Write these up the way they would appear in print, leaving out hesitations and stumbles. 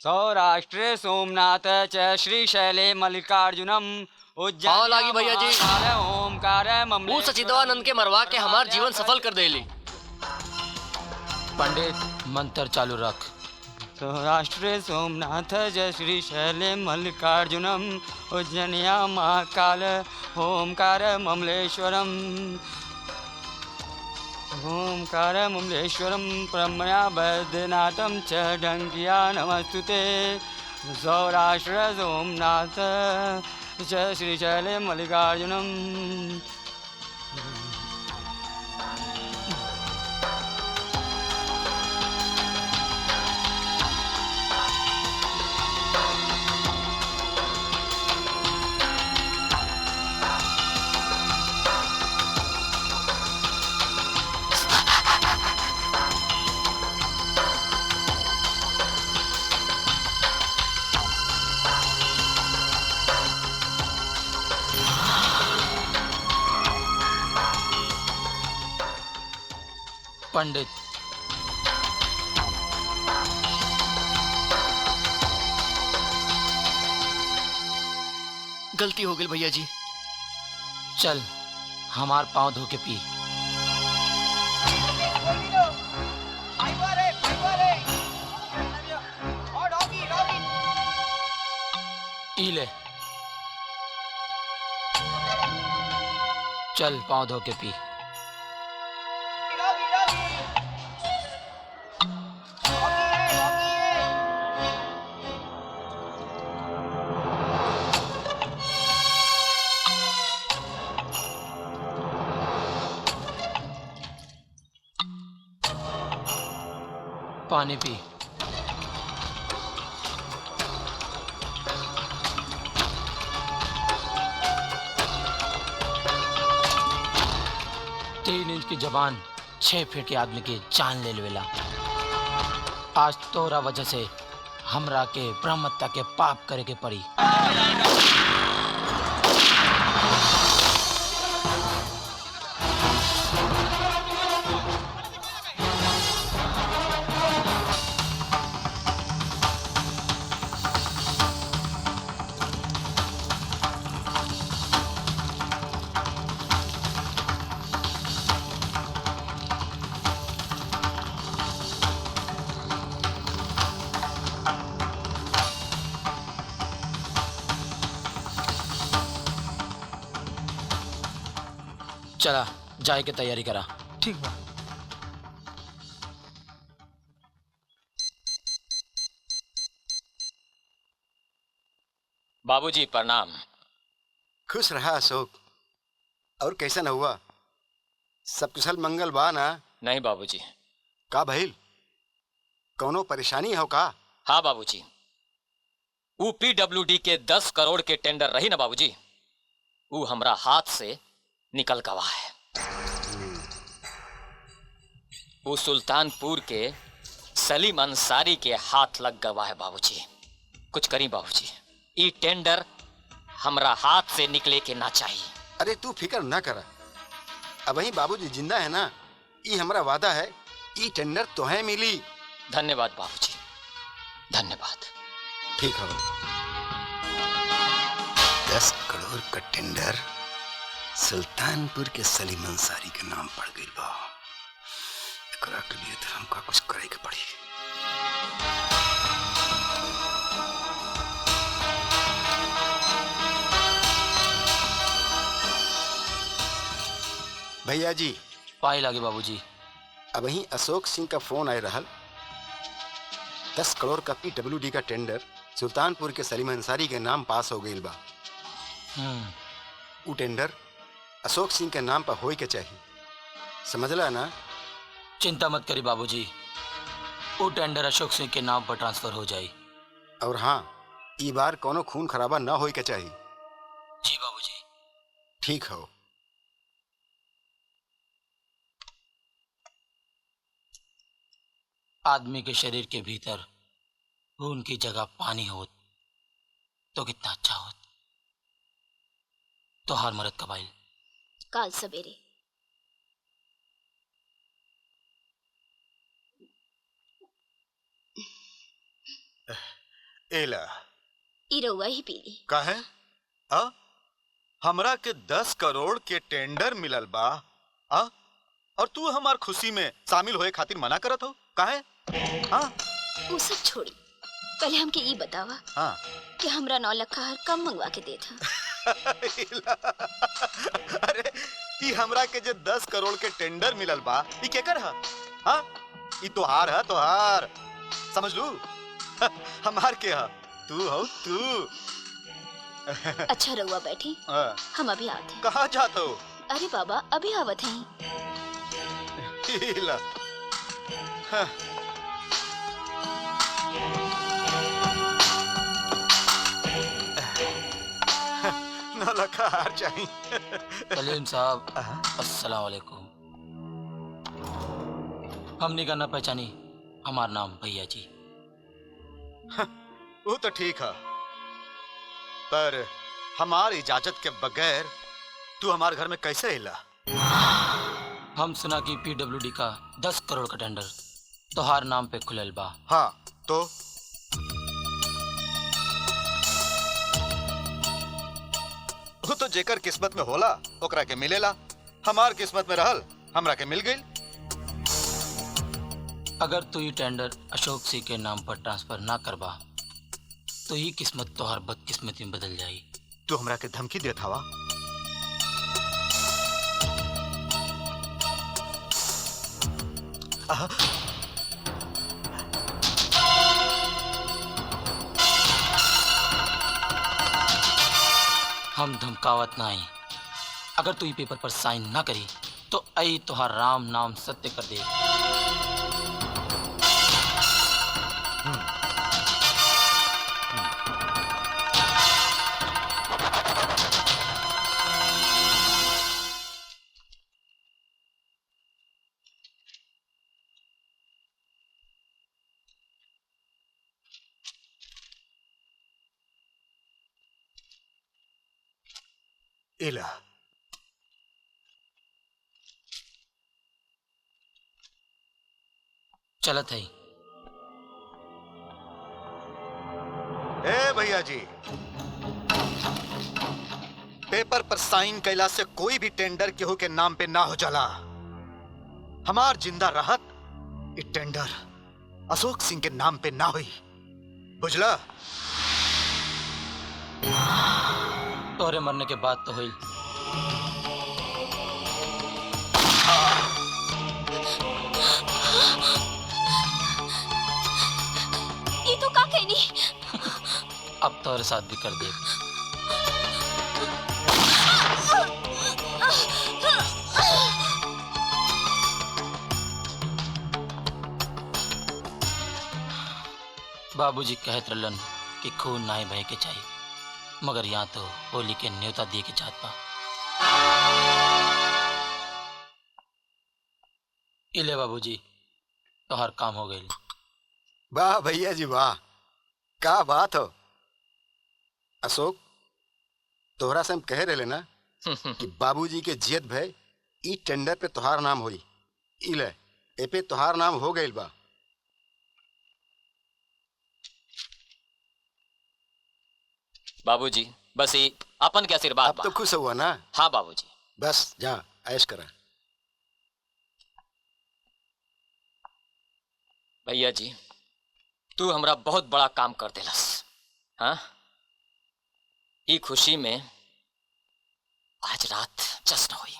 सौराष्ट्रे सोमनाथ च श्रीशैले मल्लिकार्जुनम हाँ लागी भैया जी। ओमकार वो सचिदानंद के मरवा के हमार जीवन सफल कर देली। पंडित मंत्र चालू रख। सौराष्ट्रे सोमनाथ च श्रीशैले मल्लिकार्जुनम उज्जैन्या महाकाल ओमकार ममलेश्वरम ओमकार ममलेश्वरम परमया वैद्यनाथम च डंकिया नमस्तुते। सौराष्ट्र सोमनाथ च श्रीशैले मल्लिकार्जुनम। पंडित गलती हो गई भैया जी। चल हमार पाँव धो के पी। ई ले चल पाँव धो के पी। पानी पी। तीन इंच की जबान 6 फीट के आदमी की जान ले लेवेला। आज तोरा वजह से हमरा के ब्रह्मत्या के पाप करे के पड़ी। चला जाए के तैयारी करा। ठीक बा। बाबूजी प्रणाम। खुश रहा अशोक। और कैसन हुआ? सब कुशल मंगल बा ना? नहीं बाबूजी। का भइल? कौनो परेशानी हो का? हाँ बाबूजी, वो PWD के 10 करोड़ के टेंडर रही ना बाबूजी, वो हमरा हाथ से निकल गवा है। वो सुल्तानपुर के सलीम अंसारी के हाथ लग गवा है बाबूजी। कुछ करी बाबूजी, ये टेंडर हमरा हाथ से निकले के ना चाहिए। अरे तू फिक्र ना कर, अब वही बाबूजी जिंदा है ना, ये हमारा वादा है, ये टेंडर तोहें मिली। धन्यवाद बाबूजी, धन्यवाद। ठीक है। 10 करोड़ का टेंडर सुल्तानपुर के सलीम अंसारी के नाम पड़ गई बा। एकरा के लिए तो हमका कुछ करे के पड़ी। भैया जी पाई लागे बाबूजी। अब वही अशोक सिंह का फोन आए रहल। 10 करोड़ का PWD का टेंडर सुल्तानपुर के सलीम अंसारी के नाम पास हो गई बा। वो टेंडर अशोक सिंह के नाम पर होई के चाहिए, समझला ना? चिंता मत करी बाबूजी, वो टेंडर अशोक सिंह के नाम पर ट्रांसफर हो जाए। और हाँ, ई बार कोनो खून खराबा ना होई के चाहिए। जी बाबूजी। ठीक हो। आदमी के शरीर के भीतर खून की जगह पानी हो तो कितना अच्छा हो। तो हार मरद कबाइल काल सवेरे। एला ई रउआ ही पीली। काहे? हमरा के 10 करोड़ के टेंडर मिलल बा, और तू हमार खुशी में शामिल होए खातिर मना करत हो काहे? वो सब छोड़ी, पहले हमके ई बतावा कि हमरा 9 लाख का हर कम मंगवा के देत हा। अरे ई हमरा के जे 10 करोड़ के टेंडर मिलल बा, ई केकर हा? ई तोहार हा, तोहार। समझ लू? हमार के हा, तू हो तू। अच्छा रउआ बैठी, हम अभी आते हैं। कहाँ जात हो? अरे बाबा अभी आवत हैं। ला। ना लखा हार चाहिए। सलीम साहब अस्सलाम वालेकुम। हमने का ना पहचानी, हमार नाम भैया जी। वो तो ठीक है, पर हमार इजाजत के बगैर तू हमारे घर में कैसे हिला? हम सुना कि PWD का 10 करोड़ का टेंडर तोहार नाम पे खुलल बा। हाँ तो वो तो जेकर किस्मत में होला ओकरा के मिलेला। हमार किस्मत में रहल, हमरा के मिल गई। अगर तू ये टेंडर अशोक सिंह के नाम पर ट्रांसफर ना करबा तो ये किस्मत तोहार बदकिस्मती में बदल जाई। तू हमरा के धमकी देत हवा? हम धमकावत ना आई। अगर तू ये पेपर पर साइन ना करी तो आई तोहार राम नाम सत्य कर दे। इला चलत है। ए भैया जी, पेपर पर साइन कैला से कोई भी टेंडर केहू के नाम पे ना हो जाला। हमार जिंदा रहत ये टेंडर अशोक सिंह के नाम पे ना हुई, बुझला? तोरे मरने के बाद तो हुई। ये तो का कहनी? अब तोरे साथ भी कर दे। बाबूजी कहत रहलन कि खून नाई बहे के चाहिए, मगर यहाँ तो होली के न्योता दिए के चाहत बा। इले बाबूजी, तो हर काम हो गई। वाह भैया जी वाह, क्या बात हो। अशोक, तोहरा से हम कह रहे ना कि बाबूजी के जियत भय ई टेंडर पे तोहार नाम होई। इले ए पे तोहार नाम हो गइल बा। बाबूजी बस ये अपन के आशीर्वाद अब तो खुश हुआ ना? हाँ बाबूजी। बस जा ऐश करा। भैया जी, तू हमरा बहुत बड़ा काम कर देलस। हाँ, ई खुशी में आज रात जश्न हुई।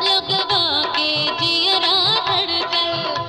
लगवा के जियरा धड़कन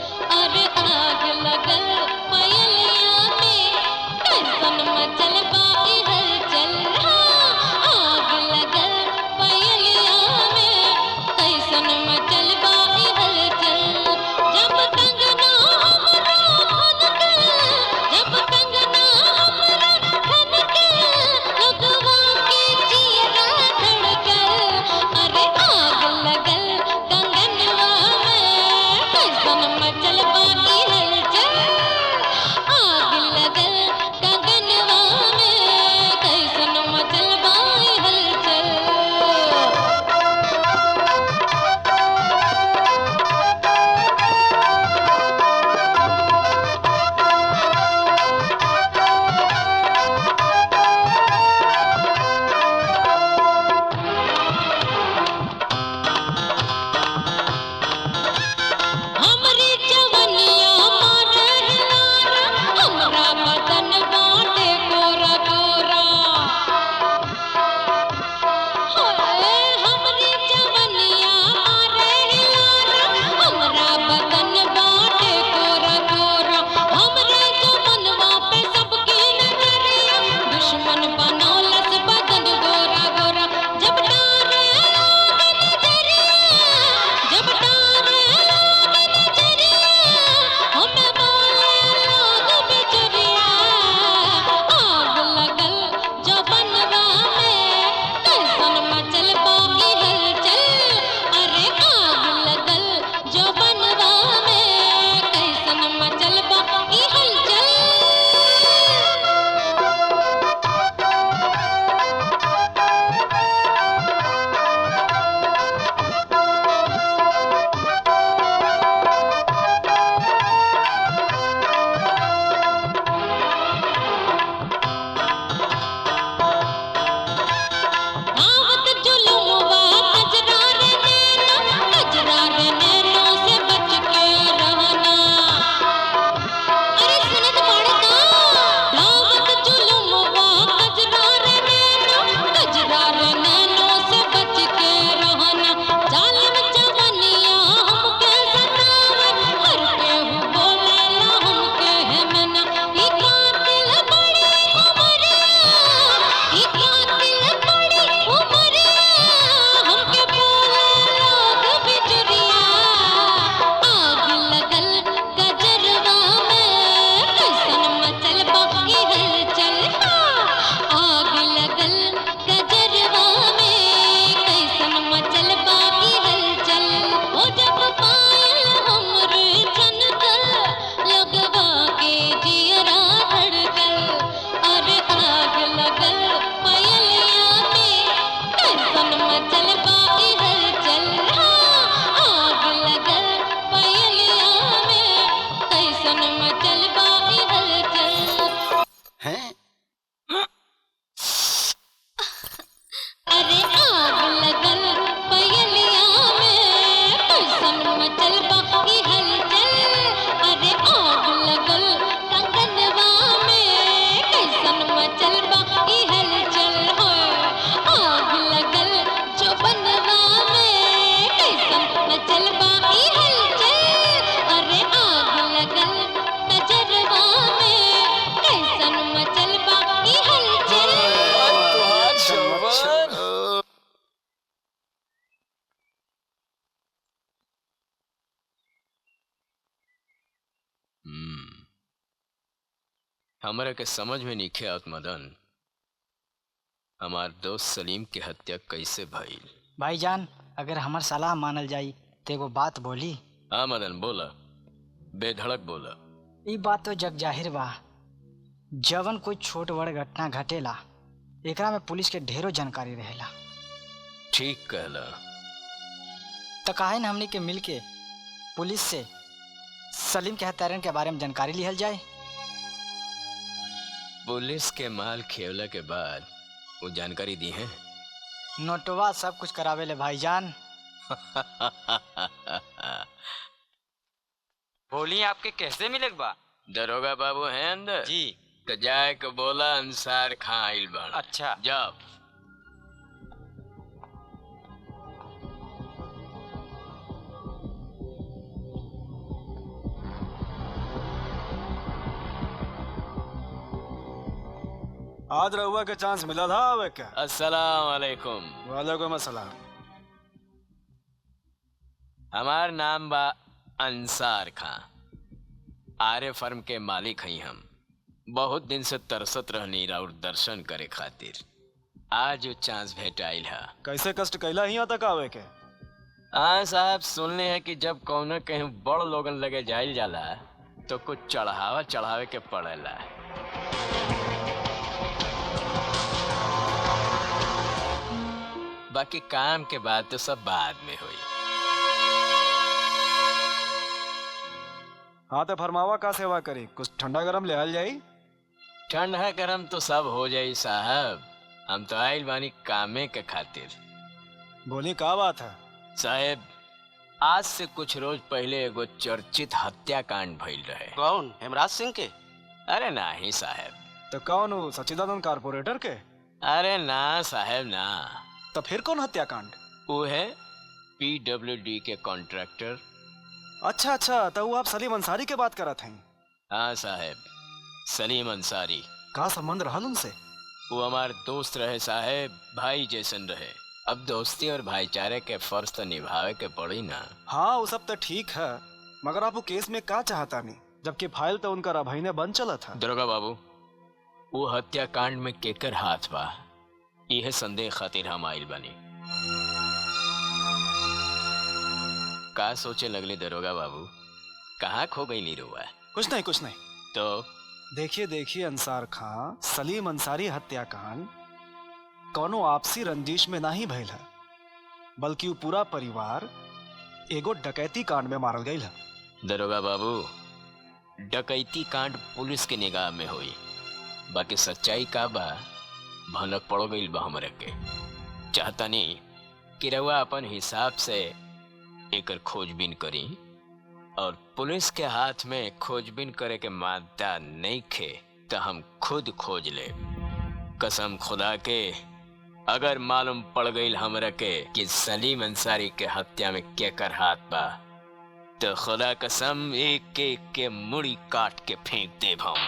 हमरा के समझ में नहीं आवत मदन, हमार दोस्त सलीम के हत्या कैसे भइल। भाईजान अगर हमार सलाह मानल जाई तो एगो बात बोली। हाँ मदन बोला, बेधड़क बोला। ई बात तो जग जाहिर बा, जवन कोई छोट बड़ घटना घटेला एकरा में पुलिस के ढेरों जानकारी रहेला। ठीक कहला। तो काहे न हमनी के मिल के पुलिस से सलीम के हत्यारन के बारे में जानकारी लिहल जाए। पुलिस के माल खेवला के बाद वो जानकारी दी है। नोटवा सब कुछ करावे ले भाईजान। बोली आपके कैसे मिलेग बा? दरोगा बाबू हैं अंदर जी। तो जाए के बोला अंसार खां आइल बा। अच्छा जाओ। आज रहुआ के चांस मिला था आवे क्या? अस्सलाम वालेकुम। वालेकुम अस्सलाम। हमार नाम बा अंसार खां, आर्य फर्म के मालिक हई हम। बहुत दिन से तरसत रहनी और दर्शन करे खातिर आज वो चांस भेटाइल है। कैसे कष्ट कैला ही तक आवे के? हाँ साहब, सुनले हैं कि जब कौनो कहीं बड़ लोगन लगे जाइल जाला तो कुछ चढ़ावे के पड़ेला। बाकी काम के बाद तो सब बाद में हुई। हाँ तो फरमावा का सेवा करी, कुछ ठंडा गरम ले आल जाई। ठंडा गरम तो सब हो जाई साहब, हम तो आइल बानी कामे के खातिर। बोली का बात है? साहब आज से कुछ रोज पहले एगो चर्चित हत्याकांड भइल रहे। कौन? हेमराज सिंह के? अरे नहीं साहब। तो कौन हो? सच्चिदानंद कारपोरेटर के? अरे ना साहब ना। तो फिर कौन हत्याकांड? वो है PWD के कॉन्ट्रैक्टर। अच्छा अच्छा, तो वो आप सलीम अंसारी के बात करत हैं? हाँ साहब, सलीम अंसारी। का संबंध रहल उनसे? वो हमार दोस्त रहे साहब, भाई जैसन रहे। अब दोस्ती और भाईचारे के फर्ज तो निभावे के पड़ी ना। हाँ वो सब तो ठीक है, मगर आप वो केस में का चाहता नहीं, जबकि फाइल तो उनका अभी ने बंद चला था। दरोगा बाबू, वो हत्याकांड में केकर हाथ बा, यह संदेह खातिर हम आइल बनी। का सोचे लगले दरोगा बाबू, कहाँ खो गई नीरुआ? कुछ नहीं। तो देखिए अंसार खां, सलीम अंसारी हत्याकांड कौनो आपसी रंजिश में नहीं भइल है, बल्कि वो पूरा परिवार एगो डकैती कांड में मारल गई है। दरोगा बाबू, डकैती कांड पुलिस के निगाह में हुई, बाकी सच्चाई का बा भनक पड़ गई बा हमरे के। चाहता नहीं कि रउआ अपन हिसाब से एकर खोजबीन करी, और पुलिस के हाथ में खोजबीन करे के मादा नहीं खे तो हम खुद खोज ले। कसम खुदा के, अगर मालूम पड़ गई हमरा के कि सलीम अंसारी के हत्या में केकर हाथ बा, तो खुदा कसम एक एक के मुड़ी काट के फेंक देब हम।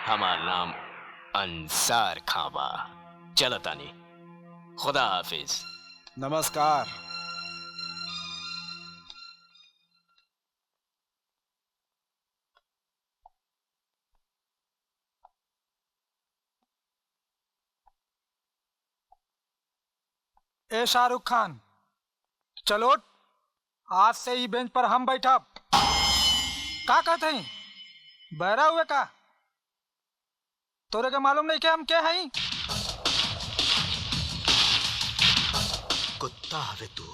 हमार नाम अंसार खां बा। चलतानी, खुदा हाफिज। नमस्कार। ए शाहरुख खान, चलो आज से ही बेंच पर हम बैठब। का कहते हैं? बहरा हुए का? तोरे के मालूम नहीं कि हम क्या हैं? कुत्ता हवे तू।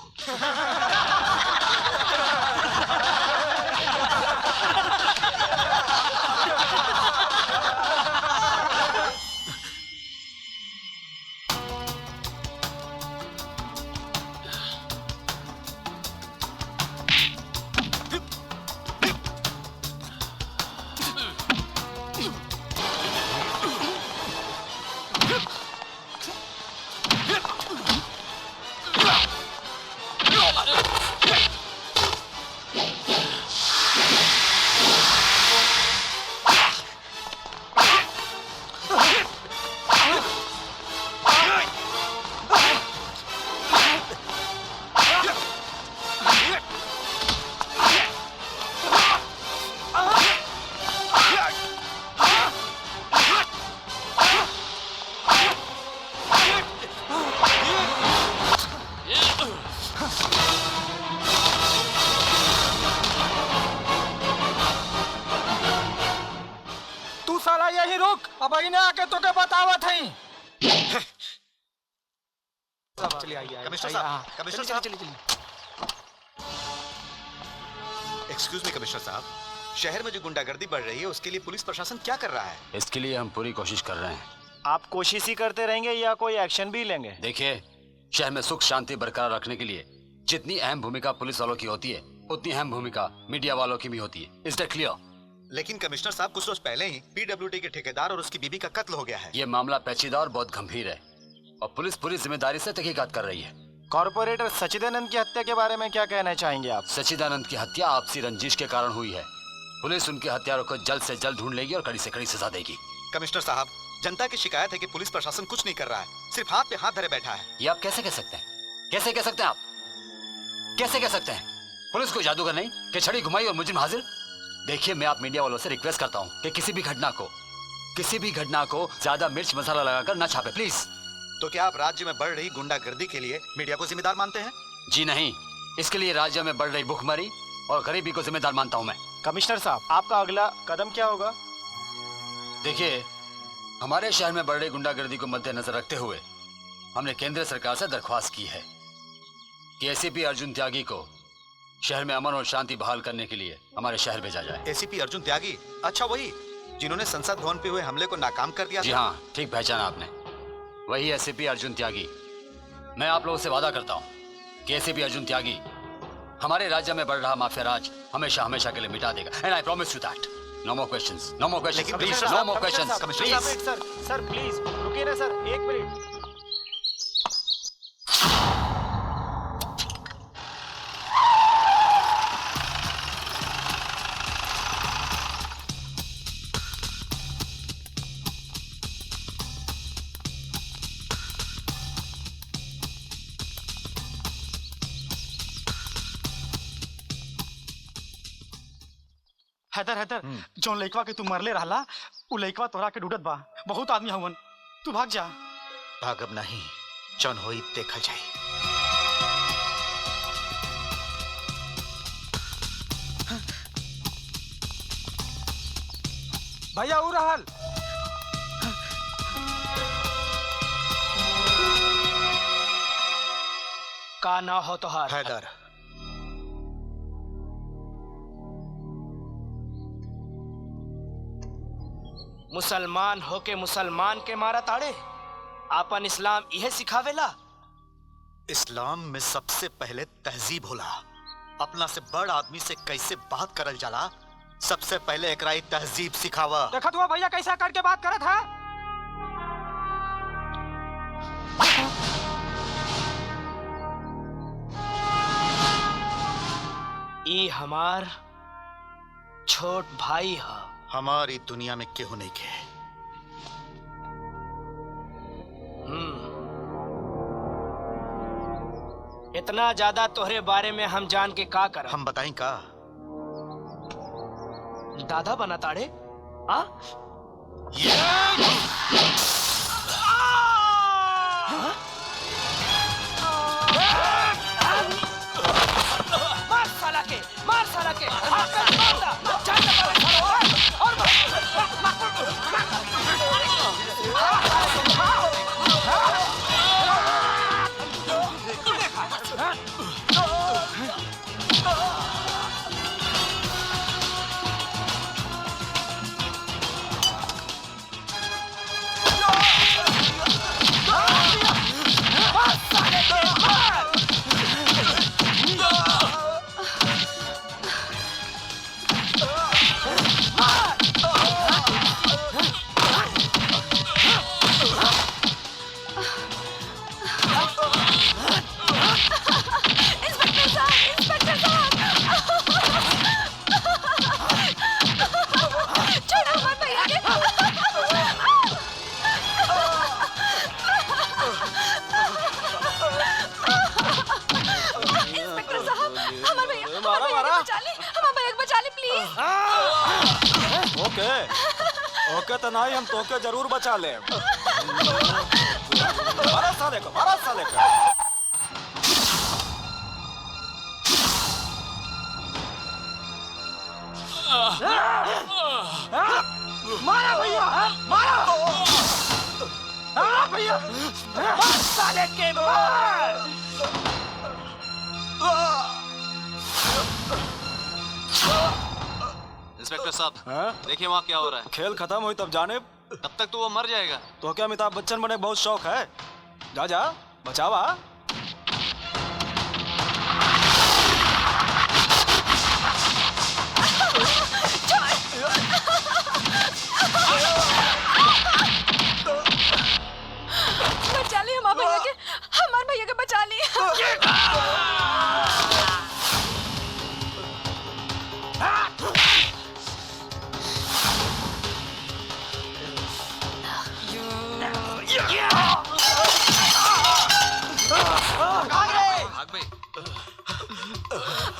अब इन्हें आके तो के बतावत हई। चलिए आइए कमिश्नर साहब, कमिश्नर साहब, एक्सक्यूज मी कमिश्नर साहब, शहर में जो गुंडागर्दी बढ़ रही है उसके लिए पुलिस प्रशासन क्या कर रहा है? इसके लिए हम पूरी कोशिश कर रहे हैं। आप कोशिश ही करते रहेंगे या कोई एक्शन भी लेंगे? देखिए, शहर में सुख शांति बरकरार रखने के लिए जितनी अहम भूमिका पुलिस वालों की होती है उतनी अहम भूमिका मीडिया वालों की भी होती है। Is that clear? लेकिन कमिश्नर साहब, कुछ रोज पहले ही पीडब्ल्यूडी के ठेकेदार और उसकी बीबी का कत्ल हो गया है। ये मामला पेचीदा और बहुत गंभीर है और पुलिस पूरी जिम्मेदारी से तहकीकात कर रही है। कॉर्पोरेटर सचिदानंद की हत्या के बारे में क्या कहना चाहेंगे आप? सचिदानंद की हत्या आपसी रंजिश के कारण हुई है। पुलिस उनके हत्यारों को जल्द से जल्द ढूंढ लेगी और कड़ी से कड़ी सजा देगी। कमिश्नर साहब, जनता की शिकायत है कि पुलिस प्रशासन कुछ नहीं कर रहा है, सिर्फ हाथ पे हाथ धरे बैठा है। ये आप कैसे कह सकते हैं? कैसे कह सकते हैं आप? कैसे कह सकते हैं? पुलिस को जादूगर नहीं कि छड़ी घुमाई और मुजरिम हाजिर? देखिए, मैं आप मीडिया वालों से रिक्वेस्ट करता हूँ कि किसी भी घटना को ज्यादा मिर्च मसाला लगाकर न छापे, प्लीज। तो क्या आप राज्य में बढ़ रही गुंडागर्दी के लिए मीडिया को जिम्मेदार मानते हैं? जी नहीं, इसके लिए राज्य में बढ़ रही भूखमरी और गरीबी को जिम्मेदार मानता हूँ मैं। कमिश्नर साहब, आपका अगला कदम क्या होगा? देखिए, हमारे शहर में बढ़ रही गुंडागर्दी को मद्देनजर रखते हुए हमने केंद्र सरकार से दरख्वास्त की है कि एसीपी अर्जुन त्यागी को शहर में अमन और शांति बहाल करने के लिए हमारे शहर भेजा जाए। एसीपी अर्जुन त्यागी? अच्छा, वही जिन्होंने संसद भवन पे हुए हमले को नाकाम कर दिया? जी हाँ, ठीक पहचाना आपने, वही एसीपी अर्जुन त्यागी। मैं आप लोगों से वादा करता हूँ कि एसीपी अर्जुन त्यागी हमारे राज्य में बढ़ रहा माफिया राज हमेशा हमेशा के लिए मिटा देगा। And I promise you that. No more questions, no more questions, please, no more questions, please. Sir please रुकिए ना सर, एक मिनट। हैदर जौन लइकवा के तू मरले रहला उ लइकवा तोरा के ढूंढत बा। बहुत आदमी हवन, तू भाग जा। भागब नहीं, जौन होई देखल जाई। भैया उ रहल। का ना हो तोहार? हैदर। मुसलमान होके मुसलमान के मारा ताड़े? आपन इस्लाम यह सिखावेला? इस्लाम में सबसे पहले तहजीब होला। अपना से बड़ आदमी से कैसे बात करल जाला, सबसे पहले एकराई तहजीब सिखावा। देखत हुआ भैया कैसा करके बात करत है। ई हमार छोट भाई है। हमारी दुनिया में केहू नहीं के। इतना ज्यादा तोहरे बारे में हम जान के का कर? हम बताई का? दादा बना ताड़े? आ? मार साला के ओके तो नहीं, हम तोके जरूर बचा ले। मारा साले को, मारा साले को। मारा भैया, मारा भैया, साले के मार। इंस्पेक्टर साहब, देखिए वहाँ क्या हो रहा है। खेल खत्म हुई तब जाने। तब तक तो वो मर जाएगा। तो क्या अमिताभ बच्चन बने बहुत शौक है? जा जा बचावा। बचा लिए हमारे भैया के बचा लिए।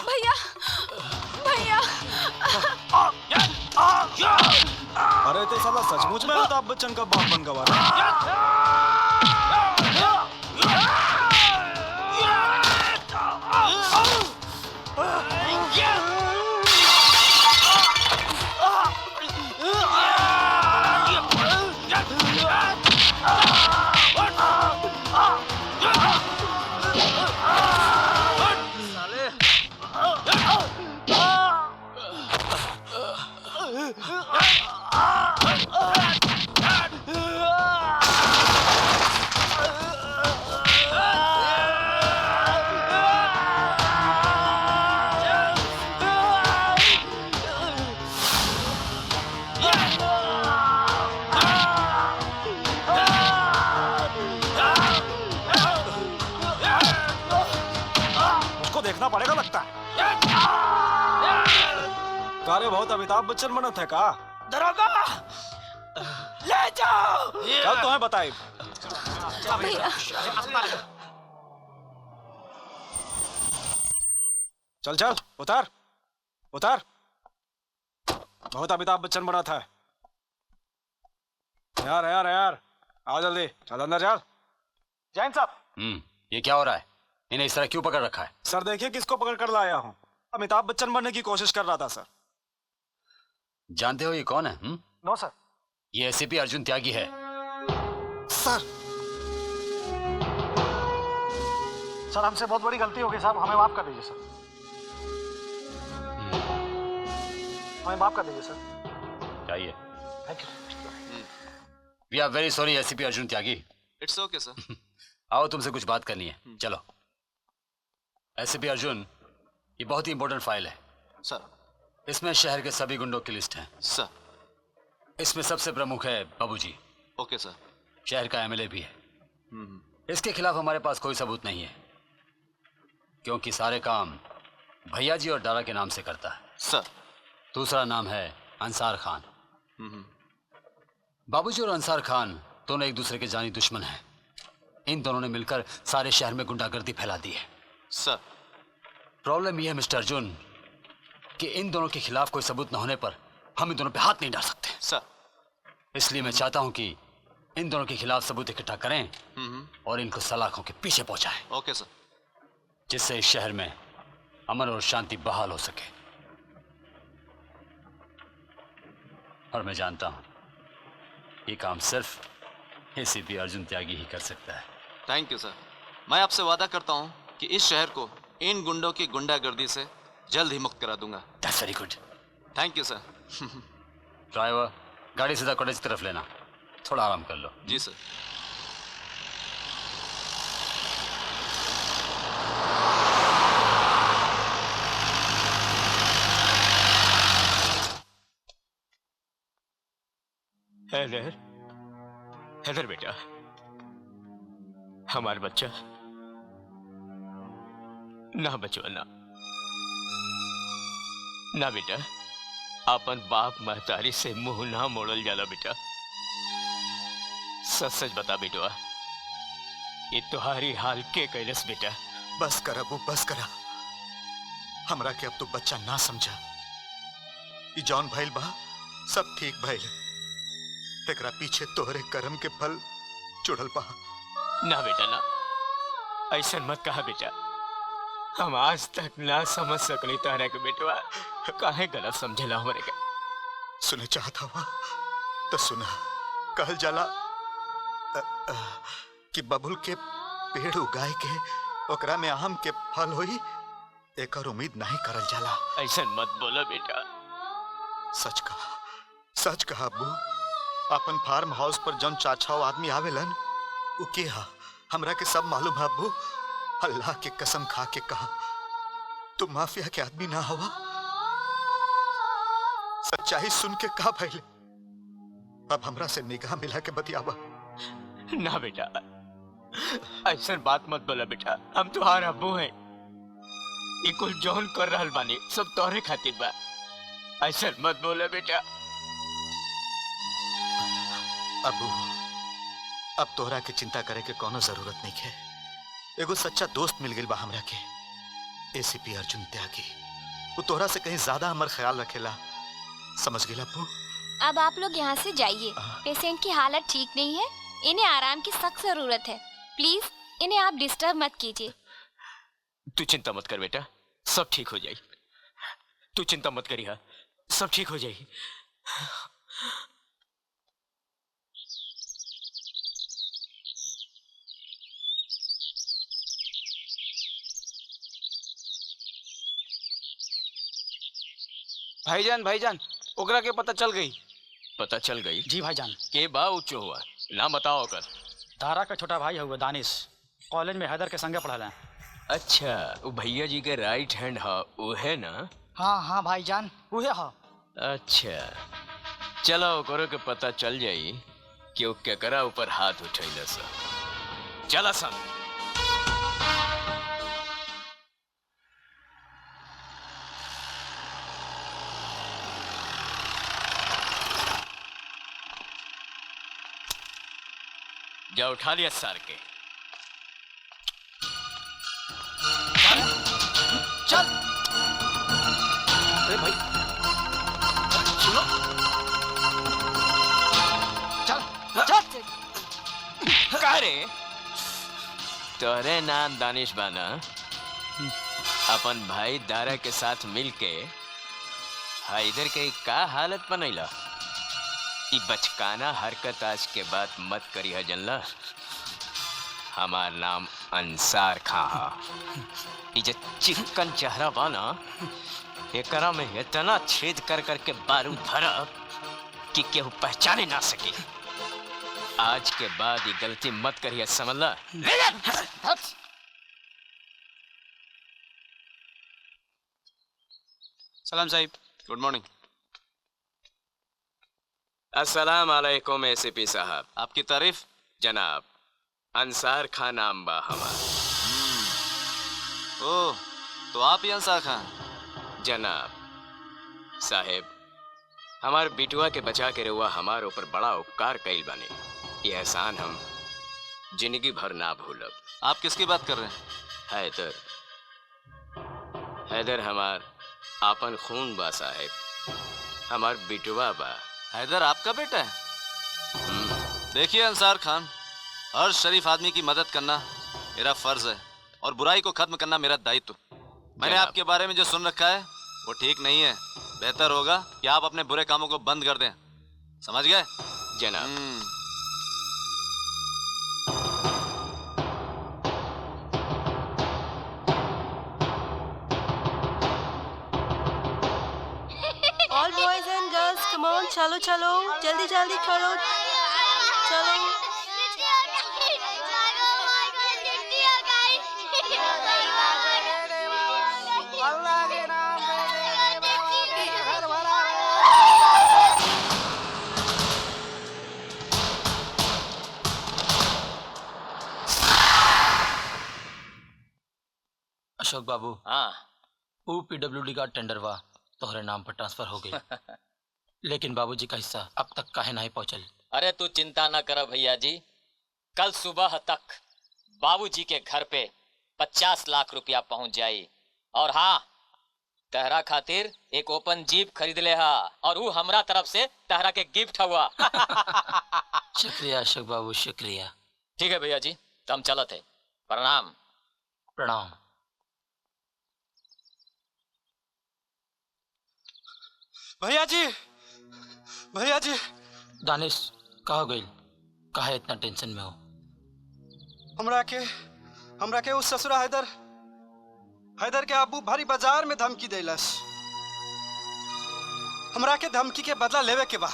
भैया, भैया। अरे तो साला सचमुच में अमिताभ बच्चन का बाप बन गवा। देखना पड़ेगा लगता है। कारे बहुत अमिताभ बच्चन बनत है का? दरोगा, ले जाओ। कल तो है बताए। चल चल उतार उतार। बहुत अमिताभ बच्चन बना था यार। यार यार आओ जल्दी, चल अंदर चल। जैन साहब, ये क्या हो रहा है? इन्हें इस तरह क्यों पकड़ रखा है? सर देखिए किसको पकड़ कर लाया हूँ। अमिताभ बच्चन बनने की कोशिश कर रहा था सर। जानते हो ये कौन है? नो सर। ये एसीपी अर्जुन त्यागी है। सर सर हमसे बहुत बड़ी गलती हो गई साहब, हमें माफ कर दीजिए सर। हमें माफ कर दीजिए सर। चाहिए। Thank you. We are very sorry ACP Arjun Tyagi. It's okay sir. आओ तुमसे कुछ बात करनी है, चलो। एसीपी अर्जुन, ये बहुत ही इंपॉर्टेंट फाइल है सर। इसमें शहर के सभी गुंडों की लिस्ट है सर। इसमें सबसे प्रमुख है बाबूजी। ओके सर। शहर का एमएलए भी है। इसके खिलाफ हमारे पास कोई सबूत नहीं है क्योंकि सारे काम भैया जी और डारा के नाम से करता है सर। दूसरा नाम है अंसार खान। बाबूजी और अंसार खान दोनों एक दूसरे के जानी दुश्मन हैं। इन दोनों ने मिलकर सारे शहर में गुंडागर्दी फैला दी है सर। प्रॉब्लम यह है मिस्टर अर्जुन कि इन दोनों के खिलाफ कोई सबूत न होने पर हम इन दोनों पे हाथ नहीं डाल सकते सर। इसलिए मैं चाहता हूं कि इन दोनों के खिलाफ सबूत इकट्ठा करें और इनको सलाखों के पीछे पहुंचाएं। ओके सर। जिससे इस शहर में अमन और शांति बहाल हो सके। और मैं जानता हूं ये काम सिर्फ एसीपी अर्जुन त्यागी ही कर सकता है। थैंक यू सर। मैं आपसे वादा करता हूं कि इस शहर को इन गुंडों की गुंडागर्दी से जल्द ही मुक्त करा दूंगा। That's very good. Thank you sir. Driver, गाड़ी सीधा कॉलेज की तरफ लेना, थोड़ा आराम कर लो। जी सर। हैदर, हैदर बेटा, हमारा बच्चा ना बचवाना ना बेटा। अपन बाप महतारी से मुंह ना मोड़ल जाला बेटा। सच सच बता बेटवा, ये तुम्हारी हाल के कैलस बेटा? बस कर अबू, बस करा। हमरा के अब तो बच्चा ना समझा। ई जौन भइल बा सब ठीक भइल। एकरा पीछे तोहरे कर्म के फल चुड़ल बा। ना बेटा ना, ऐसा मत कहा बेटा। हम आज तक ना समझ सकली तारा के बेटवा काहे गलत समझेला हमरे के। सुने चाहता हुआ तो सुना, कहल जाला कि बबुल के पेड़ उगाए के ओकरा में आम के फल होई, एकर उम्मीद नहीं करल जाला। ऐसा मत बोलो बेटा। सच कहा अब्बू। अपन फार्म हाउस पर जौन चाचा आदमी आवेलन उ के हा हमरा के सब मालूम है अब्बू। अल्लाह के कसम खा के कहा, तू माफिया के आदमी ना हवा। सच्चाई सुन के कहा भइले, अब हमरा से निगाह मिला के बतियावा। ना बेटा, ऐसा बात मत बोला बेटा। हम तुम्हारा अब्बू हैं। ये कुल जौन कर रहल बानी सब तोहरे खातिर बा। ऐसा मत बोला बेटा। अब्बू, अब तोहरा के चिंता करे के कोनो जरूरत नहीं है। एगो सच्चा दोस्त मिल गई बा हमरा के, एसीपी अर्जुन त्यागी। वो तोहरा से कहीं ज्यादा हमार ख्याल रखेला, समझ गेला अब्बू? अब आप लोग यहाँ से जाइए। पेशेंट की हालत ठीक नहीं है, इन्हें आराम की सख्त जरूरत है। प्लीज इन्हें आप डिस्टर्ब मत कीजिए। तू चिंता मत कर बेटा, सब ठीक हो जाए। तू चिंता मत करिए, सब ठीक हो जाए। भाईजान ओकरा के पता चल गई। पता चल गई? जी भाईजान। के बा ऊंचो हुआ नाम बताओ कर। दारा का छोटा भाई हुआ दानिश, कॉलेज में हैदर के संगे पढ़ा। अच्छा, वो भैया जी के राइट हैंड हा वो है ना? हाँ भाईजान वही हा। अच्छा, चलो ओकरो के पता चल जाई कि वो केकरा ऊपर हाथ उठैला सा। चला सन। जा उठा लिया सर के। चल। अरे भाई सुनो, चल। का रे? तोहरे नाम दानिश बाना? अपन भाई दारा के साथ मिलके हैदर के का हालत बनैला? ई बचकाना हरकत आज के बाद मत करी है जनला। हमार नाम अंसार खां हा। ई जे चिकन चेहरा बाना, एकरा में इतना छेद कर करके बारूद भरब कि केहू पहचाने ना सके। आज के बाद ये गलती मत करिए, समझला? सलाम साहिब। Good morning. अस्सलाम वालेकुम एसीपी साहब। आपकी तारीफ? जनाब, अंसार खान नाम बा हमार। ओह, तो आप ही अंसार खान? जनाब साहेब, हमार बिटुआ के बचा के रहुआ हमार ऊपर बड़ा उपकार कइल बाने। ये एहसान हम जिंदगी भर ना भूलब। आप किसकी बात कर रहे हैं? हैदर। हैदर हमार आपन खून बा साहेब, हमार बिटुआ बा। हैदर आपका बेटा है? देखिए अंसार खान, हर शरीफ आदमी की मदद करना मेरा फर्ज है और बुराई को खत्म करना मेरा दायित्व। मैंने आपके बारे में जो सुन रखा है वो ठीक नहीं है। बेहतर होगा कि आप अपने बुरे कामों को बंद कर दें, समझ गए? जनाब। All boys and girls, come on, चलो चलो, जल्दी जल्दी करो, चलो। अशोक बाबू। हाँ। वो पीडब्ल्यूडी का टेंडर हुआ तोहरे नाम पर ट्रांसफर हो गई। लेकिन बाबूजी का हिस्सा अब तक काहे नहीं पहुंचल? अरे तू चिंता ना कर भैया जी, कल सुबह तक बाबूजी के घर पे 50 लाख रुपया पहुंच जाई। और हाँ, तहरा खातिर एक ओपन जीप खरीद ले हा, और वो हमरा तरफ से तहरा के गिफ्ट हुआ। शुक्रिया अशोक बाबू, शुक्रिया। ठीक है भैया जी, तो हम चलत है। प्रणाम। प्रणाम। भैया जी, भैया जी, दानिश कहा हो गई, कहा इतना टेंशन में हो? हमरा के उस ससुरा हैदर के अबू भारी बाजार में धमकी देलस। हमरा के धमकी के बदला लेवे के बा।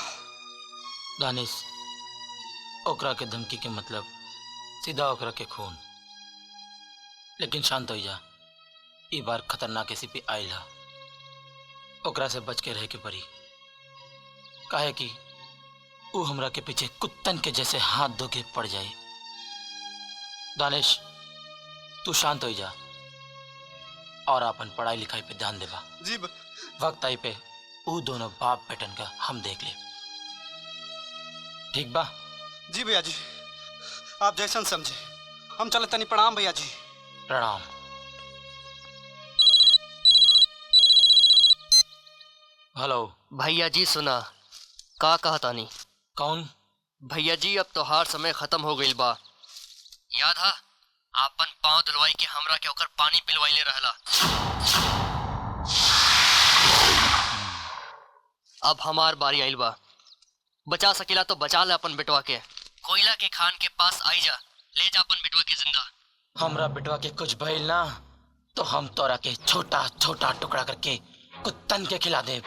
दानिश, ओकरा के धमकी के मतलब सीधा ओकरा के खून। लेकिन शांत हो जा, ई बार खतरनाक एसीपी आइल है, ओकरा से बच के रह के पड़ी। काहे कि वो हमरा के पीछे कुत्तन के जैसे हाथ धो के पड़ जाए। दानिश, तू शांत हो जा और अपन पढ़ाई लिखाई पे ध्यान देबा। जी वक्त आई पे वो दोनों बाप बेटन का हम देख ले, ठीक बा? जी भैया जी, आप जैसन समझे। हम चले तनी। प्रणाम भैया जी। प्रणाम। हेलो भैया जी सुना का कहा तानी? कौन? भैया जी अब तोहार समय खत्म हो गइल बा। याद है आपन पांव धुलवाई के हमरा के ओकर पानी पिलवाइले रहला। अब हमार बारी आइल बा। बचा सकेला तो बचा ले अपन बेटवा के। कोयला के खान के पास आई जा, ले जा अपन बेटवा के जिंदा। हमरा बेटवा के कुछ भइल ना तो हम तोरा के छोटा छोटा टुकड़ा करके कुत्तन के खिला दे।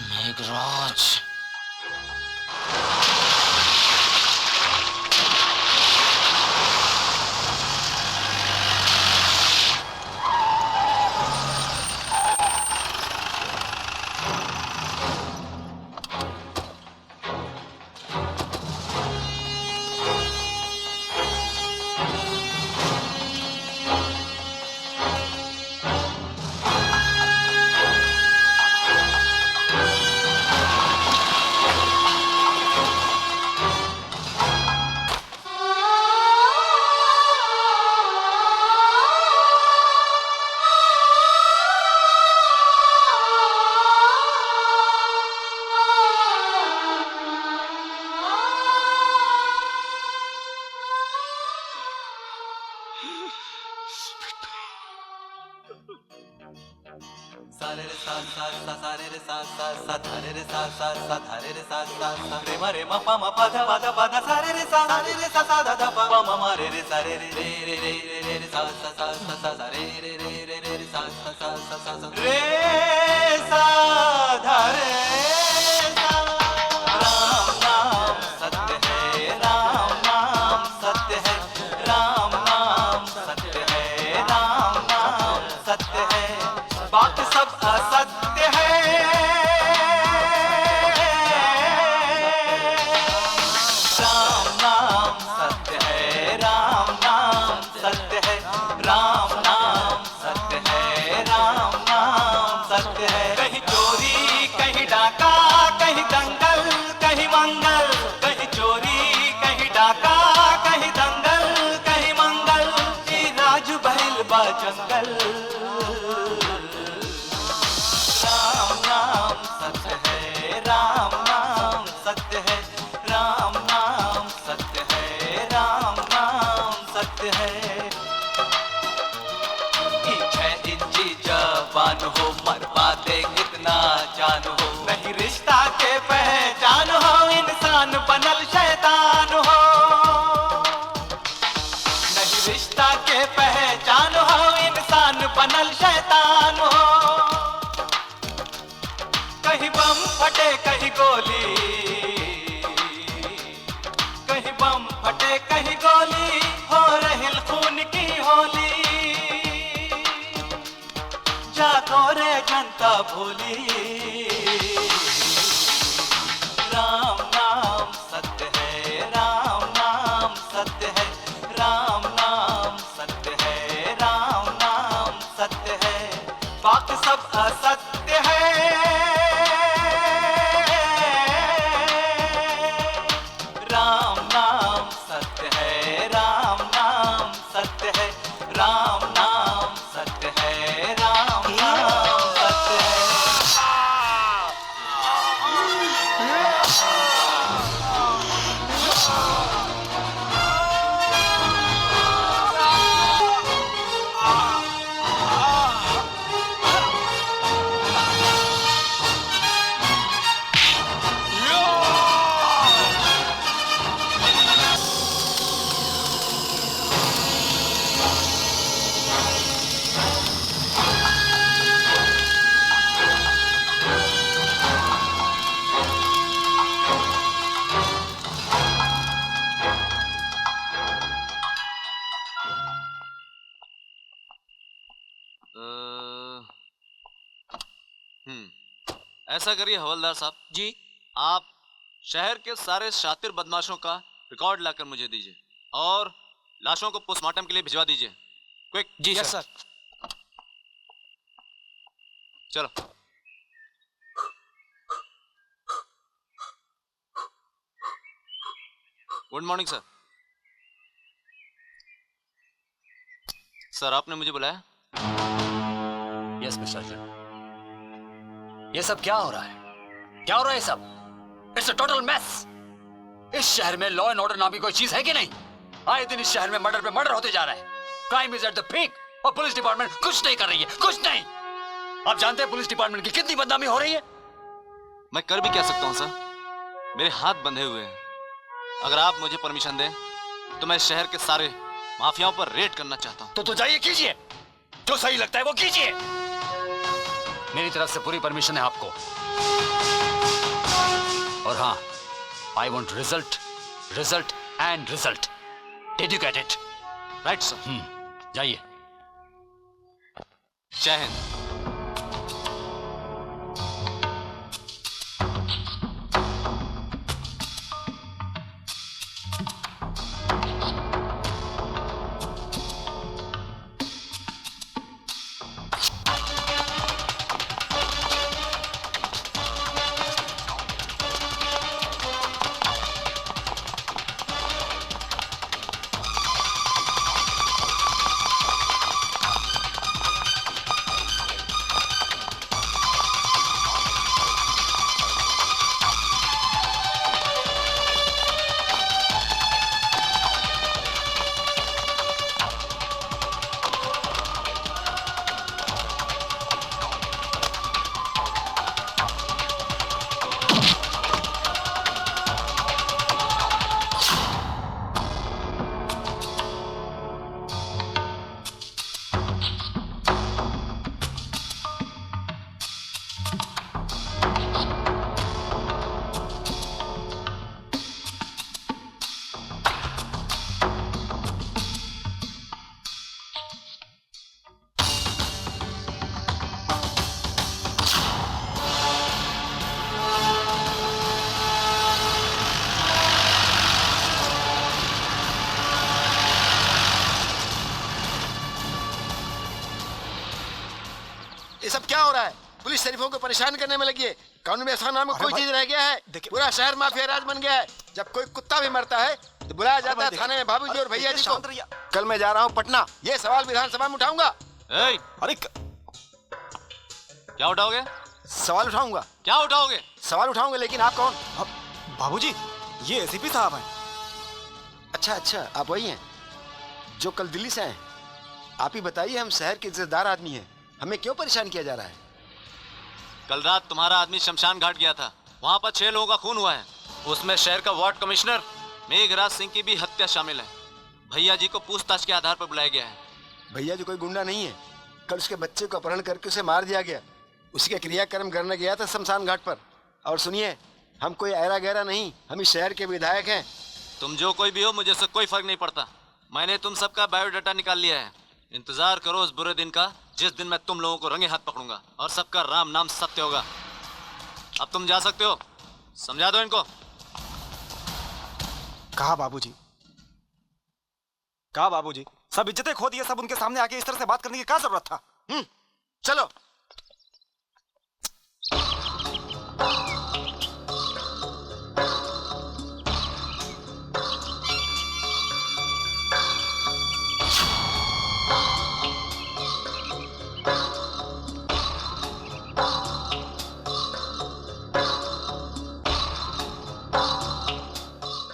मेघराज, बात सब असत्य है। राम नाम सत्य है, राम नाम सत्य है, राम नाम सत्य है, राम नाम सत्य है। कहीं चोरी, कहीं डाका, कहीं दंगल, कहीं मंगल, कहीं चोरी, कहीं डाका, कहीं दंगल, कहीं मंगल, ये राज बहल बा जंगल। राम नाम सत्य है, राम नाम सत्य है, राम नाम सत्य है, राम नाम सत्य है। 6 इंची जवान हो, मरवा दे कितना जान हो, नहीं रिश्ता के पहचान हो, इंसान बनल शैतान हो, नहीं रिश्ता के पहचान हो, इंसान बनल शैतान हो। कहीं बम फटे कहीं गोली, कहीं बम फटे कहीं गोली, हो रही खून की होली। जागो रे जनता भोली। राम नाम सत्य है, राम नाम सत्य है, राम नाम सत्य है, राम नाम सत्य है। बात सब असत्य है। राम नाम सत्य है, राम नाम सत्य है, राम नाम सत्य है, राम नाम सत्य है। ऐसा करिए हवलदार साहब जी, आप शहर के सारे शातिर बदमाशों का रिकॉर्ड लाकर मुझे दीजिए और लाशों को पोस्टमार्टम के लिए भिजवा दीजिए। क्विक। जी सर। चलो। गुड मॉर्निंग सर। सर आपने मुझे बुलाया? Yes mister Arjun. ये सब क्या हो रहा है? क्या हो रहा है ये सब? It's a total mess. इस शहर में लॉ एंड ऑर्डर नाम की कोई चीज है कि नहीं? आए दिन इस शहर में मर्डर पे मर्डर होते जा रहा है। क्राइम इज एट द पीक और पुलिस डिपार्टमेंट कुछ नहीं कर रही है, कुछ नहीं। आप जानते हैं पुलिस डिपार्टमेंट की कितनी बदनामी हो रही है? मैं कर भी क्या सकता हूं सर, मेरे हाथ बंधे हुए हैं। अगर आप मुझे परमिशन दें तो मैं शहर के सारे माफियाओं पर रेड करना चाहता हूं। तो जाइए, कीजिए, जो सही लगता है वो कीजिए। मेरी तरफ से पूरी परमिशन है आपको। और हाँ, I want result, result and result. Did you get it? Right sir. जाइए। जय हिंद। ये सब क्या हो रहा है? पुलिस शरीफों को परेशान करने में लगी है। कानून व्यवस्था नाम का कोई चीज रह गया है? पूरा शहर माफिया राज बन गया है। जब कोई कुत्ता भी मरता है तो बुलाया जाता है थाने में बाबूजी और भैया जी को। कल मैं जा रहा हूँ पटना, ये सवाल विधानसभा में उठाऊंगा। अरे क्या उठाओगे? सवाल उठाऊंगा। क्या उठाओगे? सवाल उठाऊंगा, लेकिन आप कौन? बाबूजी, ये एसीपी साहब हैं। अच्छा अच्छा, आप वही हैं जो कल दिल्ली से आए? आप ही बताइए, हम शहर के इज्जतदार आदमी हैं, हमें क्यों परेशान किया जा रहा है? कल रात तुम्हारा आदमी शमशान घाट गया था, वहां पर 6 लोगों का खून हुआ है। उसमें शहर का वार्ड कमिश्नर मेघराज सिंह की भी हत्या शामिल है। भैया जी को पूछताछ के आधार पर बुलाया गया है। भैया जी कोई गुंडा नहीं है। कल उसके बच्चे को अपहरण करके उसे मार दिया गया। उसी का क्रियाक्रम करने गया था शमशान घाट पर। और सुनिए, हम कोई ऐरा गहरा नहीं, हम इस शहर के विधायक हैं। तुम जो कोई भी हो, मुझे से कोई फर्क नहीं पड़ता। मैंने तुम सबका बायोडाटा निकाल लिया है। इंतजार करो उस बुरे दिन का जिस दिन मैं तुम लोगों को रंगे हाथ पकड़ूंगा और सबका राम नाम सत्य होगा। अब तुम जा सकते हो, समझा दो इनको। कहा बाबूजी, कहा बाबूजी, सब इज्जतें खो दिए, सब उनके सामने आके इस तरह से बात करने की क्या जरूरत था? चलो।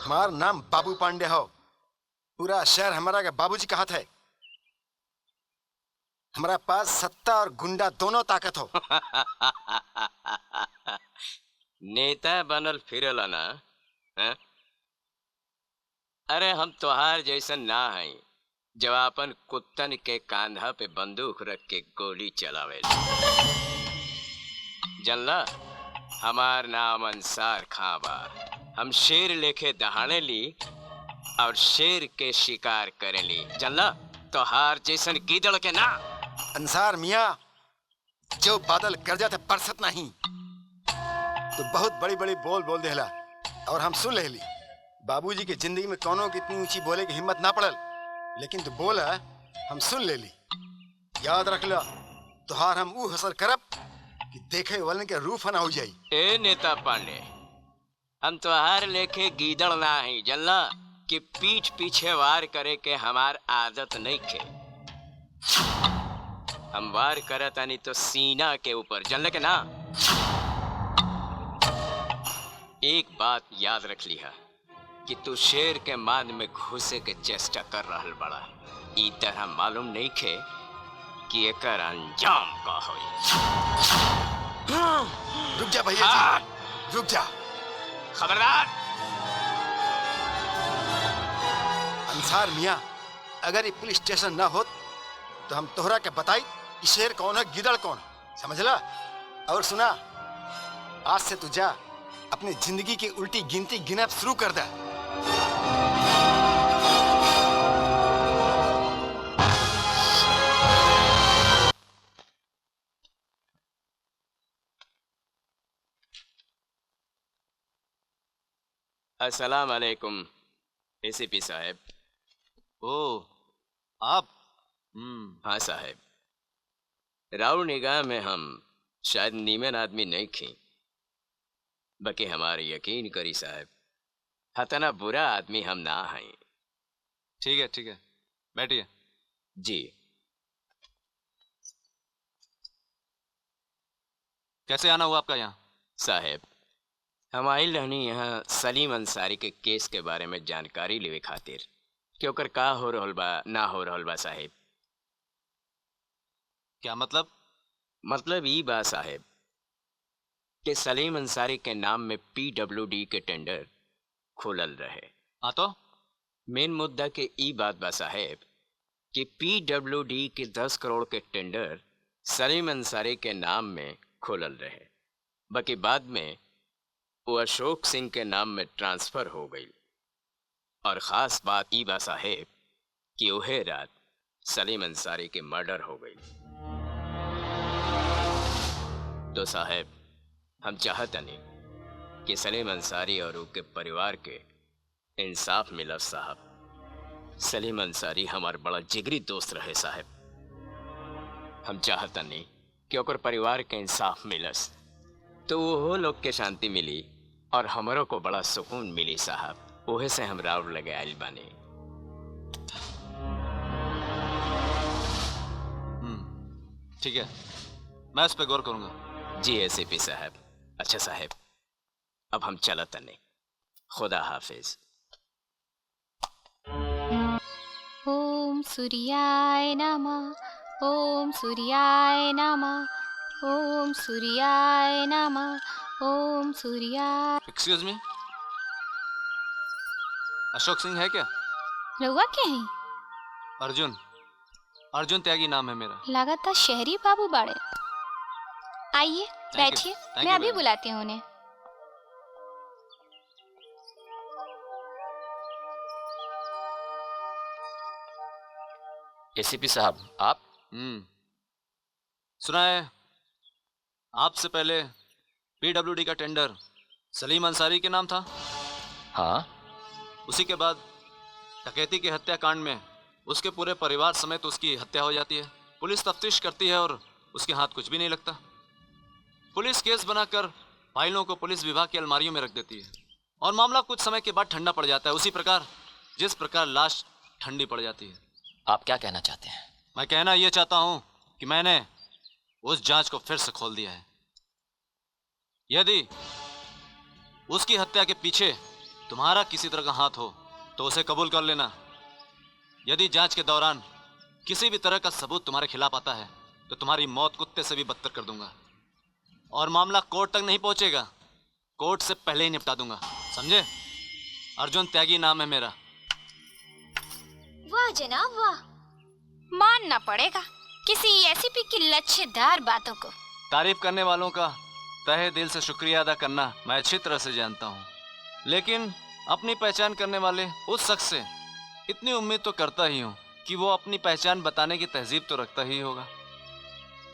हमारा नाम बाबू पांडे हो। पूरा शहर हमारा का बाबूजी का हाथ है। हमारा पास सत्ता और गुंडा दोनों ताकत हो। नेता बनल फिरल ना है? अरे हम तोहार जैसन ना है जब अपन कुत्तन के कांधा पे बंदूक रख के गोली चलावे। जनला, हमार नाम अंसार खां बा। हम शेर लेके दहाड़े ली और शेर के शिकार करेली। जनला, तोहार जैसन गीदड़ के ना। अंसार मियाँ, जो बादल गरजा थे बरसत नहीं। तो बहुत बड़ी बड़ी बोल बोल देहला और हम सुन लेली। बाबूजी के जिंदगी में कौनों की इतनी ऊंची बोले की हिम्मत ना पड़ल, लेकिन तू बोला हम सुन लेली। याद रख ला, तुहार हम ऊ हसर करब कि देखे वालन के रूफ ना हो जाई। ए नेता पांडे, हम तोहार लेखे गीदड़ ना ही जल्ला कि पीठ पीछे वार करे के हमार आदत नहीं खे। हम वार करत आनी तो सीना के ऊपर जल्ले के ना। एक बात याद रख लिहा कि तू शेर के मान में घुसे के चेष्टा कर रहल बड़ा। ई तरह मालूम नहीं खे कि एकर अंजाम का होई। रुक जा भैया जी, रुक जा। खबरदार। अंसार मियाँ, अगर ये पुलिस स्टेशन ना होत तो हम तोहरा के बताई कि शेर कौन है गिदड़ कौन है, समझला? और सुना, आज से तू जा अपनी जिंदगी की उल्टी गिनती गिनब शुरू कर दे। अस्सलाम वालेकुम एसीपी साहब। ओ आप? हाँ साहब, राव निगाह में हम शायद नीमन आदमी नहीं खी, बाकी हमारे यकीन करी साहब, हतना बुरा आदमी हम ना हैं। ठीक है, बैठिए। जी। कैसे आना हुआ आपका यहाँ? साहब, हम आइल रहनी यहाँ सलीम अंसारी के केस के बारे में जानकारी लेवे खातिर कि ओकर का हो रहल बा ना हो रहल बा साहब। क्या मतलब? मतलब ई बा साहब कि सलीम अंसारी के नाम में PWD के टेंडर खुलल रहे। हाँ तो मेन मुद्दा के ई बात बा साहब कि PWD के 10 करोड़ के टेंडर सलीम अंसारी के नाम में खुलल रहे, बाकी बाद में वो अशोक सिंह के नाम में ट्रांसफर हो गई। और ख़ास बात ई बा साहेब कि उहे रात सलीम अंसारी के मर्डर हो गई। तो साहेब, हम चाहतनी कि सलीम अंसारी और उनके परिवार के इंसाफ मिला साहब। सलीम अंसारी हमार बड़ा जिगरी दोस्त रहे साहब। हम चाहतनी कि ओकर परिवार के इंसाफ मिलस तो वो लोग के शांति मिली और हमरों को बड़ा सुकून मिली साहब। ओहे से हम राउर लगे आइल बानी। ठीक है, मैं इस पे गौर करूंगा। जी एसीपी साहब। अच्छा साहब, अब हम चलत नहीं। खुदा हाफिज। ओम सूर्याय नमः, ओम सूर्याय नमः, ओम सूर्याय नमः, ओम सूर्याय। एक्सक्यूज मी, अशोक सिंह है क्या? रउआ के हैं? अर्जुन त्यागी नाम है मेरा। लगातार शहरी बाबू बाड़े। आइए बैठिए, मैं अभी बुलाती हूँ उन्हें। एसीपी साहब, आप? सुना है आपसे पहले PWD का टेंडर सलीम अंसारी के नाम था। हाँ। उसी के बाद डकैती के हत्याकांड में उसके पूरे परिवार समेत उसकी हत्या हो जाती है। पुलिस तफ्तीश करती है और उसके हाथ कुछ भी नहीं लगता। पुलिस केस बनाकर फाइलों को पुलिस विभाग की अलमारियों में रख देती है और मामला कुछ समय के बाद ठंडा पड़ जाता है, उसी प्रकार जिस प्रकार लाश ठंडी पड़ जाती है। आप क्या कहना चाहते हैं? मैं कहना यह चाहता हूं कि मैंने उस जांच को फिर से खोल दिया है। यदि उसकी हत्या के पीछे तुम्हारा किसी तरह का हाथ हो तो उसे कबूल कर लेना। यदि जांच के दौरान किसी भी तरह का सबूत तुम्हारे खिलाफ आता है तो तुम्हारी मौत कुत्ते से भी बदतर कर दूंगा और मामला कोर्ट तक नहीं पहुंचेगा, कोर्ट से पहले ही निपटा दूंगा, समझे? अर्जुन त्यागी नाम है मेरा। वाह जनाब वाह, मानना पड़ेगा किसी एसीपी की लच्छेदार बातों को। तारीफ करने वालों का तहे दिल से शुक्रिया अदा करना मैं अच्छी तरह से जानता हूँ, लेकिन अपनी पहचान करने वाले उस शख्स से इतनी उम्मीद तो करता ही हूँ कि वो अपनी पहचान बताने की तहजीब तो रखता ही होगा।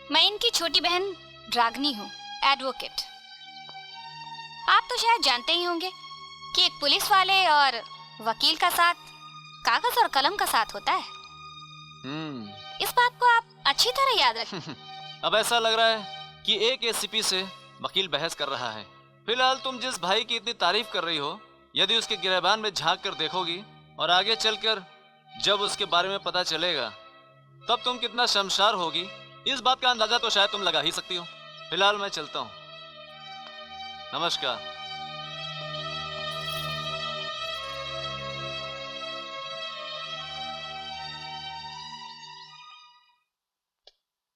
मैं इनकी छोटी बहन रागनी हूँ, एडवोकेट। आप तो शायद जानते ही होंगे कि एक पुलिस वाले और वकील का साथ कागज और कलम का साथ होता है। इस बात को आप अच्छी तरह याद रखें। अब ऐसा लग रहा है कि एक एसीपी से वकील बहस कर रहा है। फिलहाल तुम जिस भाई की इतनी तारीफ कर रही हो, यदि उसके गिरबान में झांक कर देखोगी और आगे चलकर जब उसके बारे में पता चलेगा, तब तुम कितना शर्मसार होगी, इस बात का अंदाजा तो शायद तुम लगा ही सकती हो। फिलहाल मैं चलता हूँ। नमस्कार।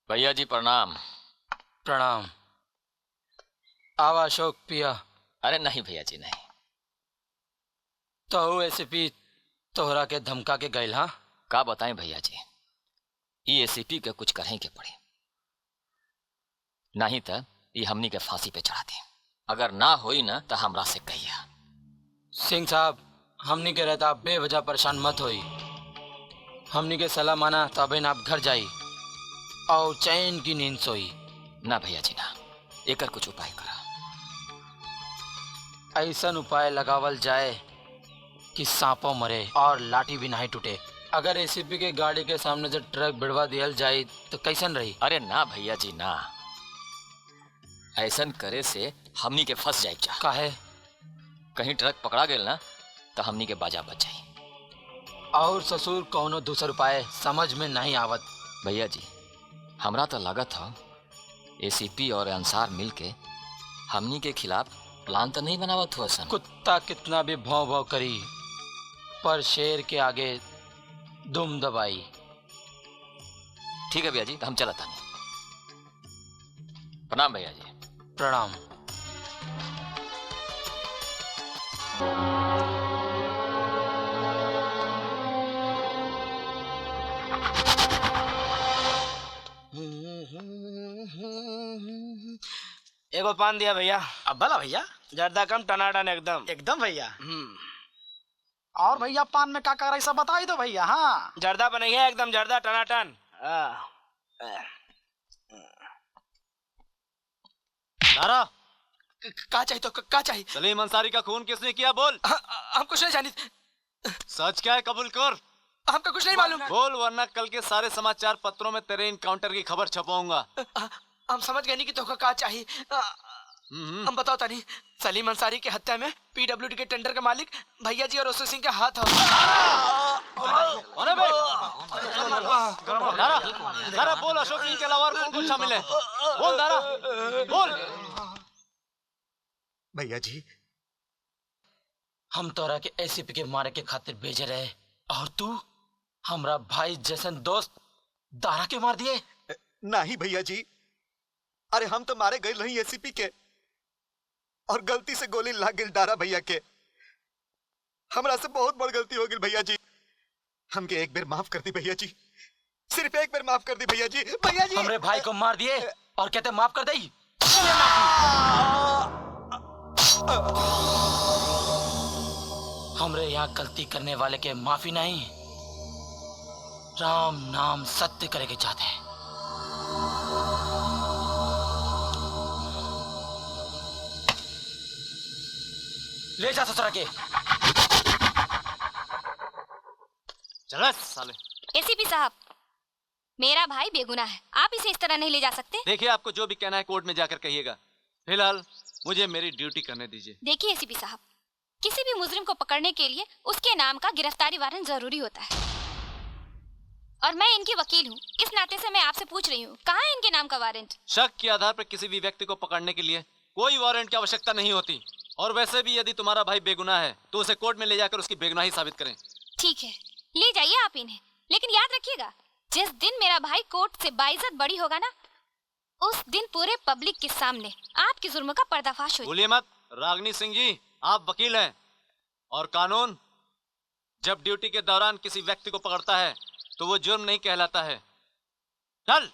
भैया जी प्रणाम। प्रणाम। आवा अशोक पिया। अरे नहीं भैया जी नहीं। तो एसीपी तोहरा के धमका के गइल? हाँ का बताएं भैया जी, ये एसीपी के कुछ करें के पड़े, नहीं तो ये हमनी के फांसी पे चढ़ा दे। अगर ना होई ना तो हमरा से कहिया। सिंह साहब, हमनी के रहता आप बेवजह परेशान मत होई। हमनी के सलाह माना तबे आप घर जाई और चैन की नींद सोई। ना भैया जी ना, एकर कुछ उपाय करा। ऐसा उपाय लगावल जाए कि सांपों मरे और लाठी भी नहीं टूटे। अगर एसीपी के गाड़ी के सामने से ट्रक भिड़वा दियल जाए तो कैसन रही? अरे ना भैया जी ना, ऐसन करे से हमनी के फंस जाए। जा काहे? कहीं ट्रक पकड़ा गया ना तो हमनी के बाजा बच जाई। और ससुर कौनो दूसर उपाय समझ में नहीं आवत। भैया जी हमरा तो लागत था एसीपी और अंसार मिलके हमनी के खिलाफ प्लान तो नहीं बनावत हो। सन कुत्ता कितना भी भौं भौं करी, पर शेर के आगे दुम दबाई। ठीक है भैया जी, तो हम चलता नहीं। प्रणाम भैया जी। प्रणाम। एगो पान दिया भैया। अब भला भैया, जर्दा कम टनाटन एकदम। एकदम भैया। और भैया पान में का कर रही सब बताई दो भैया। हाँ जर्दा बनैया एकदम, जर्दा टनाटन। नारा का चाहिए तो का चाहिए? सलीम अंसारी का खून किसने किया? बोल। हम कुछ नहीं जानी। सच क्या है कबूल कर। हमको कुछ नहीं मालूम। बोल, वरना कल के सारे समाचार पत्रों में तेरे इनकाउंटर की खबर छपवाऊंगा। हम समझ गए नहीं कि तोहका का चाहिए। हम बताओ तानी, सलीम अंसारी की हत्या में पीडब्ल्यूडी के टेंडर के मालिक भैया जी और ओसो सिंह के हाथ दारा बोल, अशोक सिंह के अलावा और कौन कौन शामिल है? बोल दारा, बोल। भैया जी, हम तोरा के एसीपी के मारे के खातिर भेजे रहे और तू हमरा भाई जैसन दोस्त दारा के मार दिए। नहीं भैया जी, अरे हम तो मारे गए नहीं एसीपी के, और गलती से गोली लाग गई दारा भैया के। हमरा से बहुत बड़ गलती हो गई भैया जी। हमके एक बार माफ कर दी भैया जी, सिर्फ एक बार माफ कर दी भैया जी। भैया जी हमरे भाई को मार दिए और कहते माफ कर दई। हमरे यहाँ गलती करने वाले के माफी नहीं, राम नाम सत्य करे के चाहते हैं। ले जा ससुरा के। चल साले। एसीपी साहब, मेरा भाई बेगुनाह है, आप इसे इस तरह नहीं ले जा सकते। देखिए, आपको जो भी कहना है कोर्ट में जाकर कहिएगा। फिलहाल मुझे मेरी ड्यूटी करने दीजिए। देखिए एसीपी साहब, किसी भी मुजरिम को पकड़ने के लिए उसके नाम का गिरफ्तारी वारंट जरूरी होता है, और मैं इनकी वकील हूँ, इस नाते से मैं आपसे पूछ रही हूँ, कहाँ है इनके नाम का वारंट? शक के आधार पर किसी भी व्यक्ति को पकड़ने के लिए कोई वारंट की आवश्यकता नहीं होती, और वैसे भी यदि तुम्हारा भाई बेगुनाह है तो उसे कोर्ट में ले जाकर उसकी बेगुनाही साबित करें। ठीक है, ले जाइए आप इन्हें, लेकिन याद रखिएगा, जिस दिन मेरा भाई कोर्ट से बाइज्जत बरी होगा ना, उस दिन पूरे पब्लिक के सामने आपके जुर्म का पर्दाफाश होगा। भूलिए मत रागनी सिंह जी, आप वकील हैं, और कानून जब ड्यूटी के दौरान किसी व्यक्ति को पकड़ता है तो वो जुर्म नहीं कहलाता है। चल।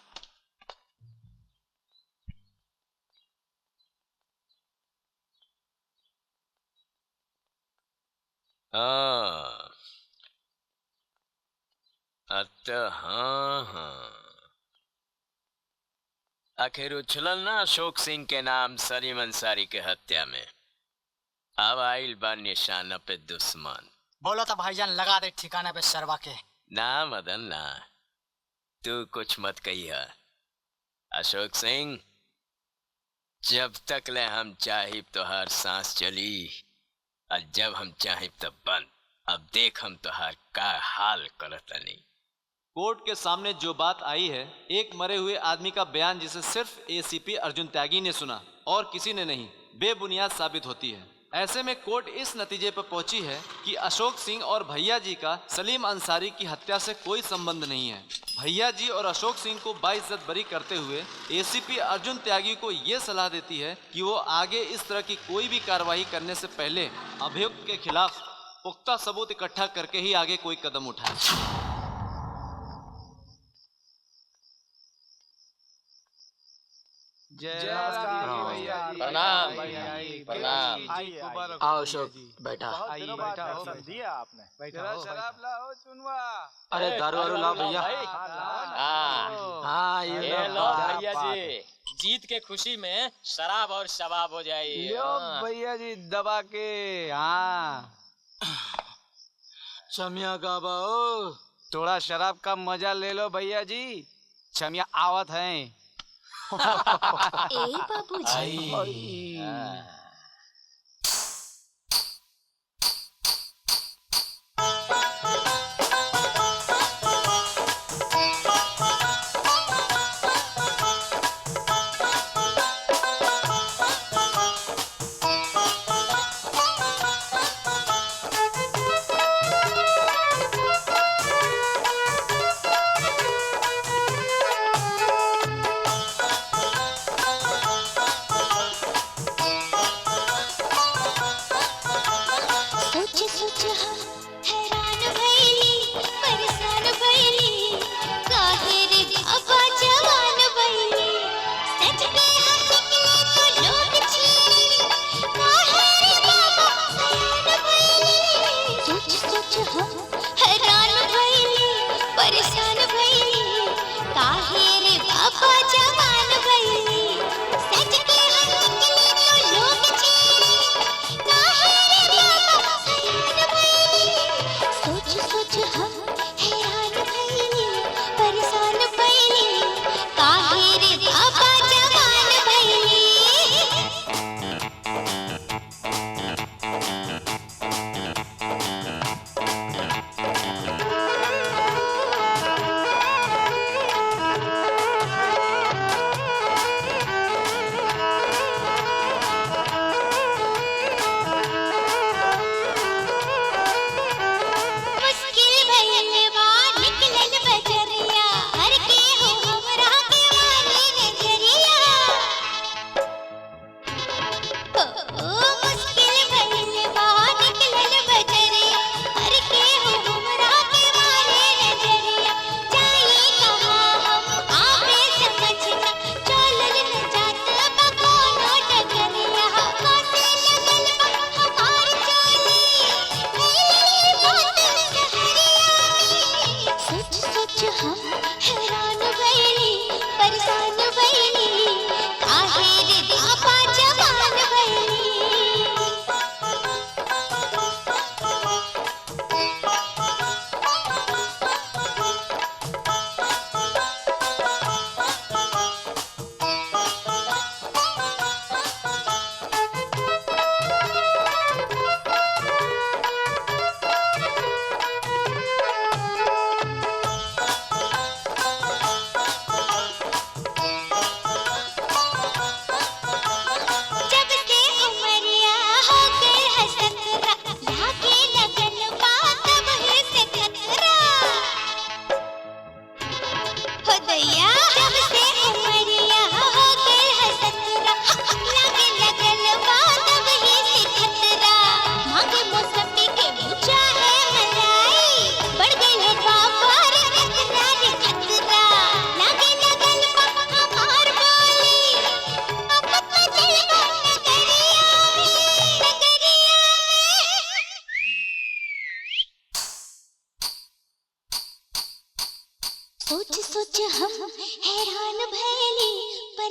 हाँ, अच्छा, हाँ हाँ, आखिर उछलल ना अशोक सिंह के नाम सलीम अंसारी के हत्या में। अब आइल बा निशाना पे दुश्मन। बोलो तो भाईजान लगा दे ठिकाने पे सरवा के। ना मदन ना, तू कुछ मत कहिया। अशोक सिंह, जब तक ले हम चाहिब तो हर सांस चली, और जब हम चाहिब तो बंद। अब देख हम तो हर का हाल करतनी। कोर्ट के सामने जो बात आई है, एक मरे हुए आदमी का बयान जिसे सिर्फ एसीपी अर्जुन त्यागी ने सुना और किसी ने नहीं, बेबुनियाद साबित होती है। ऐसे में कोर्ट इस नतीजे पर पहुंची है कि अशोक सिंह और भैया जी का सलीम अंसारी की हत्या से कोई संबंध नहीं है। भैया जी और अशोक सिंह को बाइज्जत बरी करते हुए एसीपी अर्जुन त्यागी को ये सलाह देती है कि वो आगे इस तरह की कोई भी कार्रवाई करने से पहले अभियुक्त के खिलाफ पुख्ता सबूत इकट्ठा करके ही आगे कोई कदम उठाए। प्रणाम प्रणाम। आओ अशोक, बैठा। अरे दारू वारू लाओ भैया। हाँ ये लो भैया जी, जीत के खुशी में शराब और शबाब हो जाए। भैया जी दबा के। हाँ छमिया का बाओ, थोड़ा शराब का मजा ले लो भैया जी, छमिया आवत हैं। ए बाबूजी।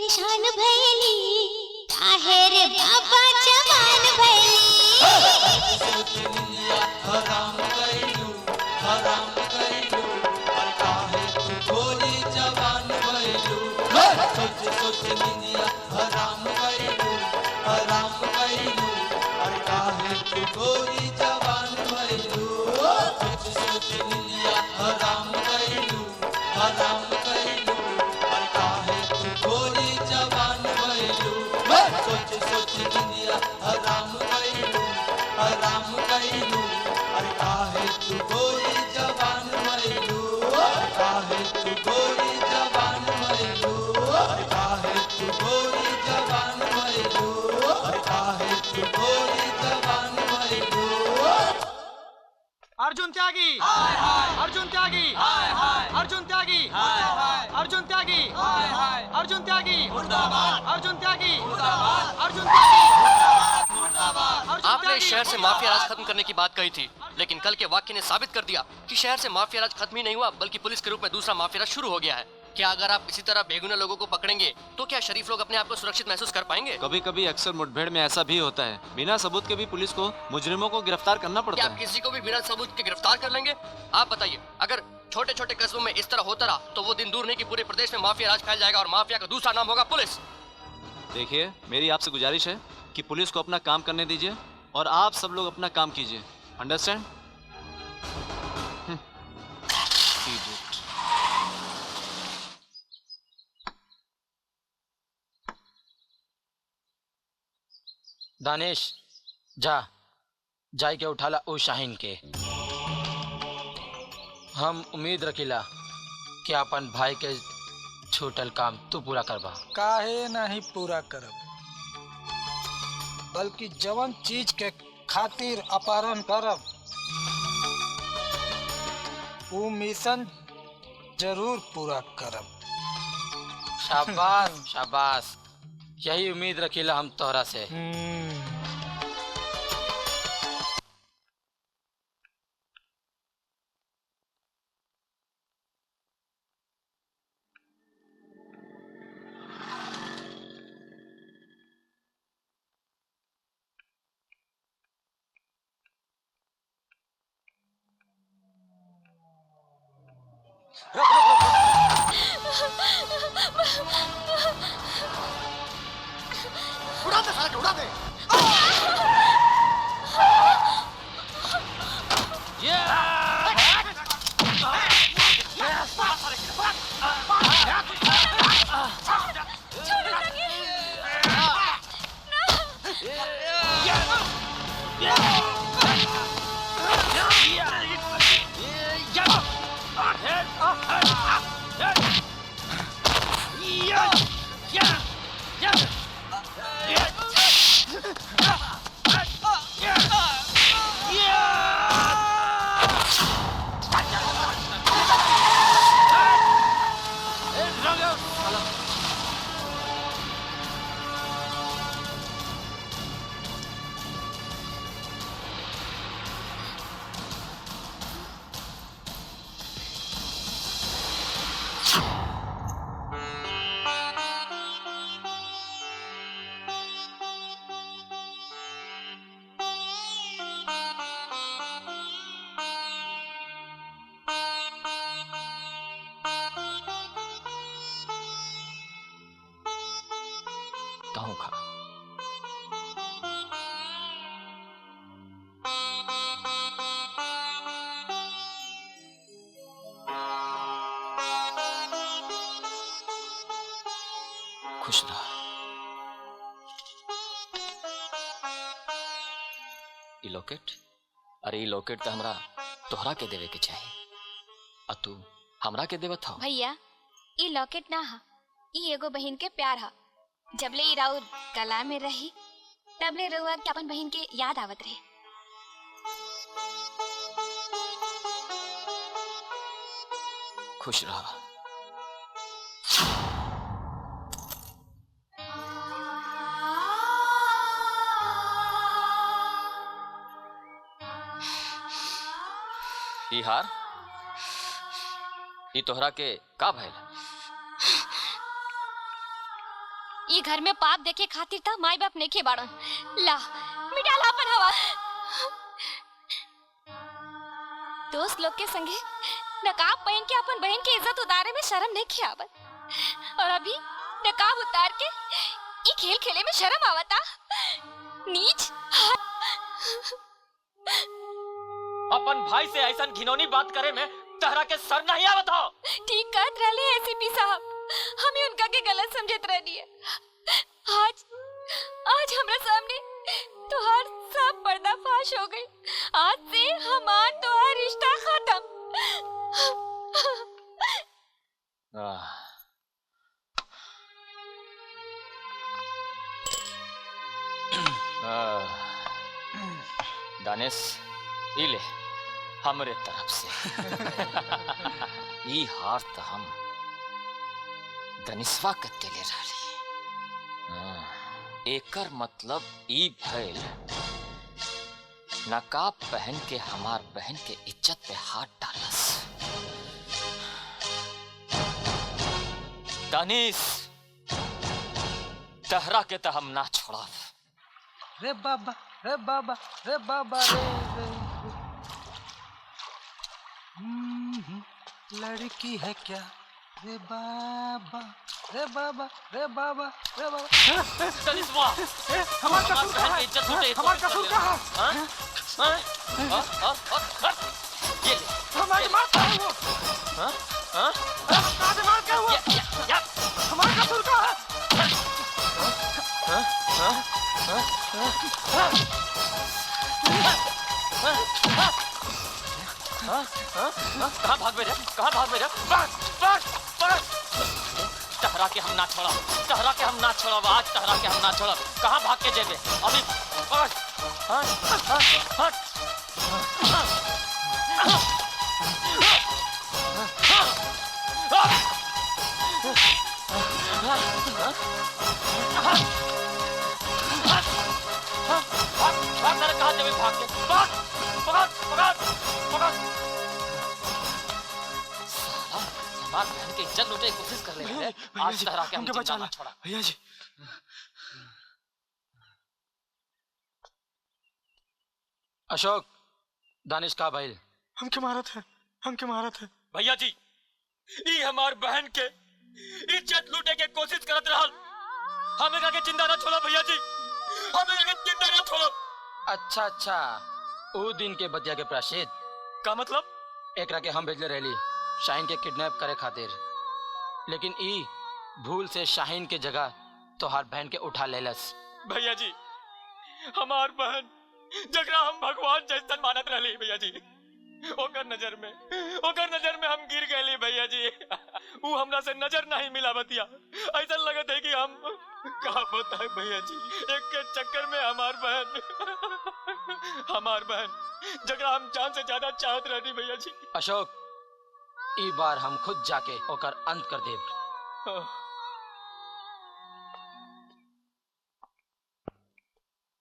परेशान भैली काहे रे बाबा जवान भैली हराम कैलू हराम कैलू और काहे तू गोरी जवान भैलू सोच सोच निनिया हराम कैलू और काहे तू गोरी जवान भैलू सोच सोच निनिया हराम कैलू और काहे तू गोरी जवान भैलू सोच सोच निनिया हराम कैलू और काहे तू गोरी जवान भैलू काहे तू गोरी जवान भैलू काहे तू गोरी जवान भैलू काहे तू गोरी जवान भैलू अर्जुन त्यागी अर्जुन त्यागी अर्जुन त्यागी अर्जुन त्यागी अर्जुन त्यागी अर्जुन त्यागी अर्जुन त्यागी। आपने इस शहर से माफिया राज खत्म करने की बात कही थी, लेकिन कल के वाक्य ने साबित कर दिया कि शहर से माफिया राज खत्म ही नहीं हुआ बल्कि पुलिस के रूप में दूसरा माफिया राज शुरू हो गया है। क्या अगर आप इसी तरह बेगुनाह लोगों को पकड़ेंगे तो क्या शरीफ लोग अपने आप को सुरक्षित महसूस कर पाएंगे? कभी कभी अक्सर मुठभेड़ में ऐसा भी होता है, बिना सबूत के भी पुलिस को मुजरिमों को गिरफ्तार करना पड़ता क्या है। आप किसी को भी बिना सबूत के गिरफ्तार कर लेंगे? आप बताइए, अगर छोटे छोटे कस्बों में इस तरह होता रहा तो वो दिन दूर नहीं कि पूरे प्रदेश में माफिया राज फैल जाएगा और माफिया का दूसरा नाम होगा पुलिस। देखिए, मेरी आपसे गुजारिश है कि पुलिस को अपना काम करने दीजिए और आप सब लोग अपना काम कीजिए। अंडरस्टैंड? दानिश जा जाई के उठाला ओ शाहीन के। हम उम्मीद रखिला कि अपन भाई के छूटल काम तू पूरा करबा। काहे नहीं पूरा करब, बल्कि जवन चीज के खातिर अपहरण करब वो मिशन जरूर पूरा करब। शाबाश शाबाश, यही उम्मीद रखिला हम तोहरा से। उड़ा दे साले, उड़ा दे। कहूँ खा खुश रहा। ई लॉकेट, अरे ई लॉकेट तो हमरा तोहरा के देवे के चाहिए, और तू हमरा के देवत हो। भैया ई लॉकेट ना हा, ई एगो बहन के प्यार हा। जबले ई राउर गला में रही तबले रउआ के अपन बहन के याद आवत रहे। खुश रहा। ई हार ई तोहरा के का भइल? ये घर में पाप देखे खातिर था माई बाप नेके बाड़न। ला मिटा ला अपन हवा। दोस्त लोग के संगे नकाब पहन के अपन बहन की इज्जत उतारे में शर्म नहीं किया आवत, और अभी नकाब उतार के ये खेल खेले में शर्म आवता। नीच। अपन भाई से ऐसा घिनौनी बात करे में तहरा के सर नहीं आवत हो। ठीक कहत रहले एसीपी साहब, हमें उनका के गलत समझत रहनी है। आज हमरा सामने तुहार सब पर्दाफाश हो गई। आज से हमार तुहार रिश्ता खत्म। दानिश ई ले हमरे तरफ से ई हार तो हम दनिस्वा के तेले रहली। एकर मतलब ई भइल नकाब पहन के हमार बहन के इज्जत पे हाथ डालस। दानिश तहरा के तो हम ना छोड़ब। रे बाबा रे बाबा रे बाबा रे लड़की है क्या रे बाबा रे बाबा रे बाबा रे बाबा। दनिस्वा हमारा कसूर कहाँ है? इज्जत लूटे हमारा कसूर कहाँ है? ये ले हमारी माँ कहाँ है वो? कहाँ से मार क्या हुआ? हमारा कसूर कहाँ है? कहाँ भाग बेटा? कहाँ भाग बेटा? तहरा के हम ना छोड़ा, तहरा के हम ना छोड़ा, आज तहरा के हम ना छोड़ा। कहाँ भाग के जेबे अभी? कहाँ जेबे भाग के? भाग पकड़ पकड़ पकड़। हमार बहन की इज्जत लूटे की कोशिश कर ले। आज तहरा के हम जिंदा ना छोड़ा। भैया जी अशोक दानिश का भाई हमके मारत है भैया जी ई हमार बहन के इज्जत लूटे के कोशिश करत रहल। हमें का के जिंदा ना छोड़ा भैया जी, हमें का के जिंदा ना छोड़ा। अच्छा वो दिन के बदिया के प्रायश्चित का मतलब? एकरा के हम भेजले रहली शाहीन के किडनैप करे खातिर, लेकिन ई भूल से शाहीन के जगह तोहार बहन के उठा लेलस। भैया जी हमार बहन जगरा हम भगवान जैसन मानत रहली भैया जी, ओकर नजर में हम गिर गए भैया जी। वो हमरा से नजर नहीं मिला बतिया। ऐसा लगत है कि हम का बताए भैया जी, एक के चक्कर में हमार बहन जगरा हम जान से ज्यादा चाहत रहनी भैया जी। अशोक ई बार हम खुद जाके ओकर अंत कर देब।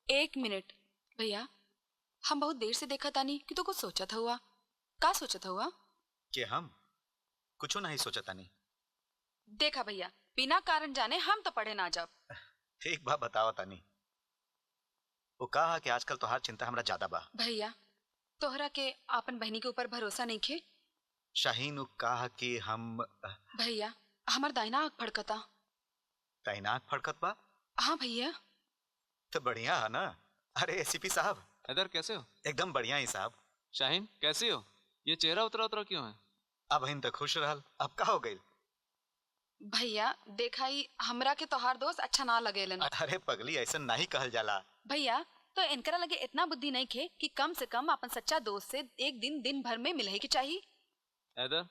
एक मिनट भैया, हम बहुत देर से देखा तानी कि तो कुछ सोचत हुआ। का सोचत हुआ? कि हम कुछ नहीं सोचा तानी। देखा भैया, बिना कारण जाने हम तो पढ़े ना जब। ठीक बा बताओ तानी। वो कहा कि आजकल तोहार चिंता हमरा ज्यादा बा। भैया तोहरा के आपन बहनी के ऊपर भरोसा नहीं खे? शाहीन उ कहा कि हम भैया हमार दाहिना आँख फड़कता। दाहिना आँख फड़कत बा? हाँ भैया। तो बढ़िया है ना। अरे एसीपी साहब हैदर कैसे हो? एकदम बढ़िया ही साहब। शाहीन कैसी हो? ये चेहरा उतरा उतरा क्यों है? अब हिन तो खुश रहल, अब का हो गई? भैया देखा ही हमरा के तोहार दोस्त अच्छा ना लगेलन। अरे पगली ऐसा नहीं कहल जाला। भैया तो इनकरा लगे इतना बुद्धि नहीं खे कि कम से कम अपन सच्चा दोस्त से एक दिन भर में मिले की चाहिए। हैदर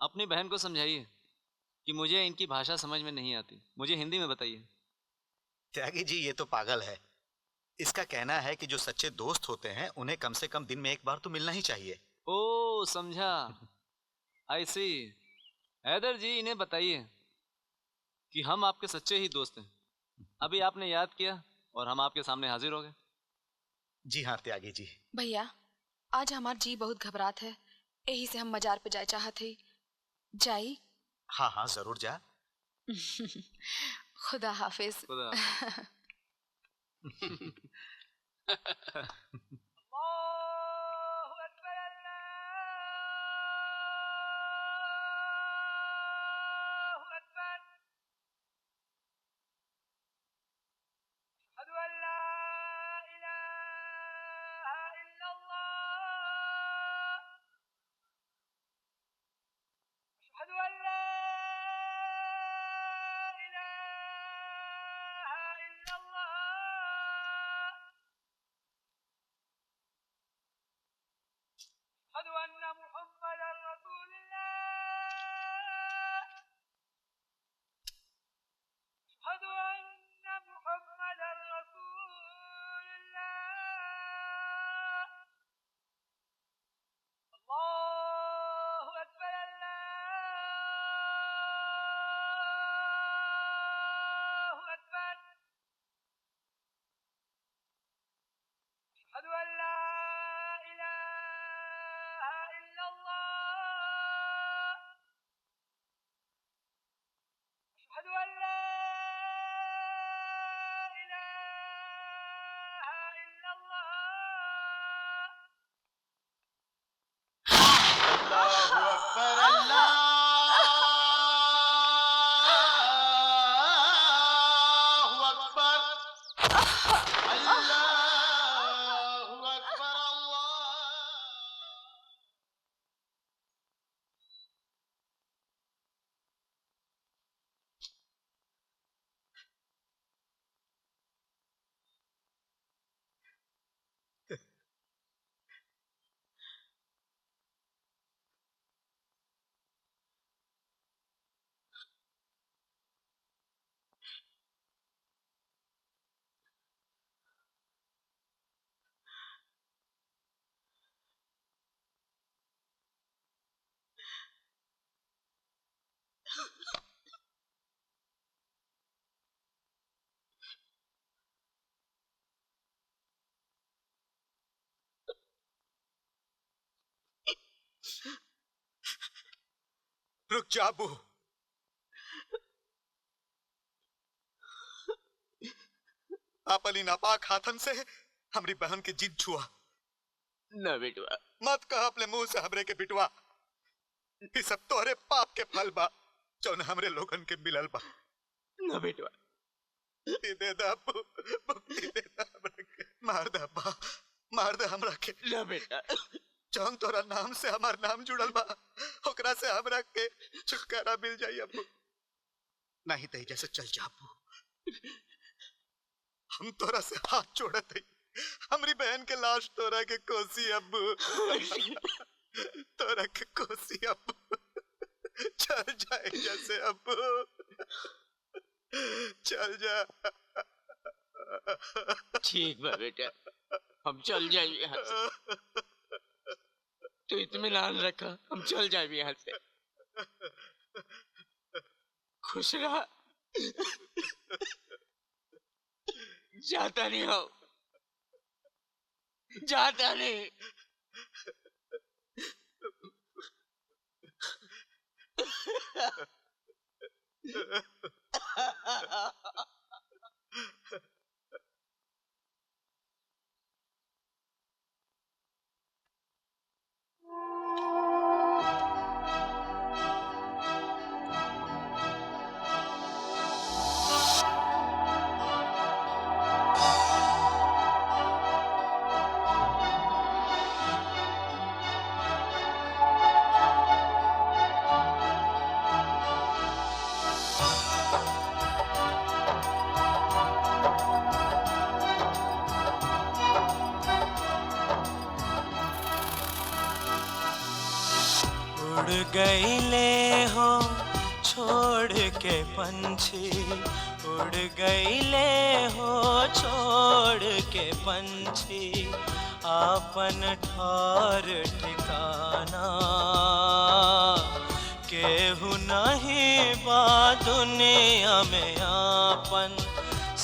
अपनी बहन को समझाइए कि मुझे इनकी भाषा समझ में नहीं आती, मुझे हिंदी में बताइए। त्यागी जी ये तो पागल है। इसका कहना है कि जो सच्चे दोस्त होते हैं उन्हें कम से कम दिन में एक बार तो मिलना ही चाहिए। ओ समझा, आई सी। हैदर जी इन्हें बताइए कि हम आपके सच्चे ही दोस्त हैं। अभी आपने याद किया और हम आपके सामने हाजिर हो गए। जी हाँ त्यागी जी। भैया आज हमार जी बहुत घबरात है, यही से हम मजार पे जाए चाहते। जाई? हाँ हाँ जरूर जा। खुदा हाफिज। रुक जा अबू। आप अली नापाक हाथन से हमारी बहन की जिद छुआ न बेटवा। मत कह अपने मुंह से हमरे के बिटवा। ये सब तोहरे पाप के फल बा जौन हमरे लोगन के मिलल बा। न बेटवा। मुक्ति दे दा अबू, मुक्ति दे दा हमरा के। मार दे अब्बा, मार दे हमरा के। न बेटा। जौन तोरा नाम से हमार नाम जुड़ल बा ओकरा से हमरा के छुटकारा मिल जाई अबू। नहीं तो जैसे चल जा अबू। हम तोरा से हाथ जोड़त हई। हमरी बहन के लाश तोरा के कोसी अबू। तोरा के कोसी अबू। चल जाए जैसे अबू, चल जा। ठीक बा बेटा, हम चल जाएंगे यहाँ से। तू इत्मीनान रखा, हम चल जाएंगे यहाँ से। खुश रहा। जाता नहीं हो, जाता नहीं। गईले हो छोड़ के पंछी, उड़ गईले हो छोड़ के पंछी, आपन ठौर ठिकाना केहू नहीं बा दुनिया में आपन,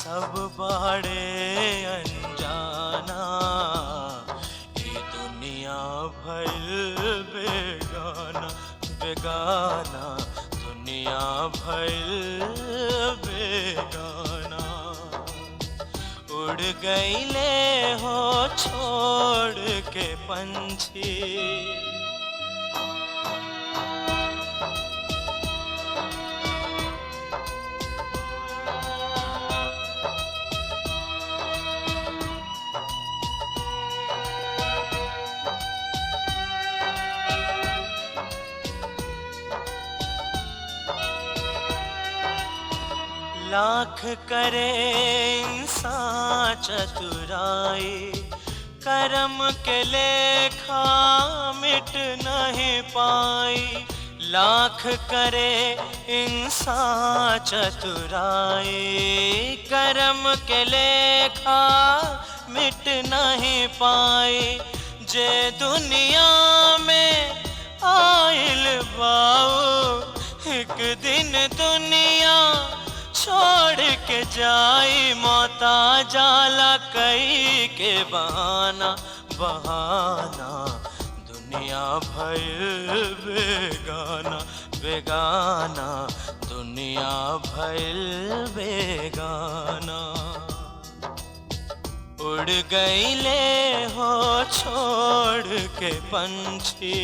सब बाड़े अनजाना, ये दुनिया भइल बेगाना, बेगाना दुनिया दुनिया भइल बेगाना, उड़ गईले हो छोड़ के पंछी। लाख करे इंसान चतुराई, करम के लेखा मिट नहीं पाई। लाख करे इंसान चतुराई, करम के लेखा मिट नहीं पाई। जे दुनिया में आइल बाऊ एक दिन दुनिया छोड़ के जाई। मौता जाला कई के बहाना बहाना, दुनिया भइल बेगाना बेगाना, दुनिया भइल बेगाना। उड़ गईले हो छोड़ के पंछी।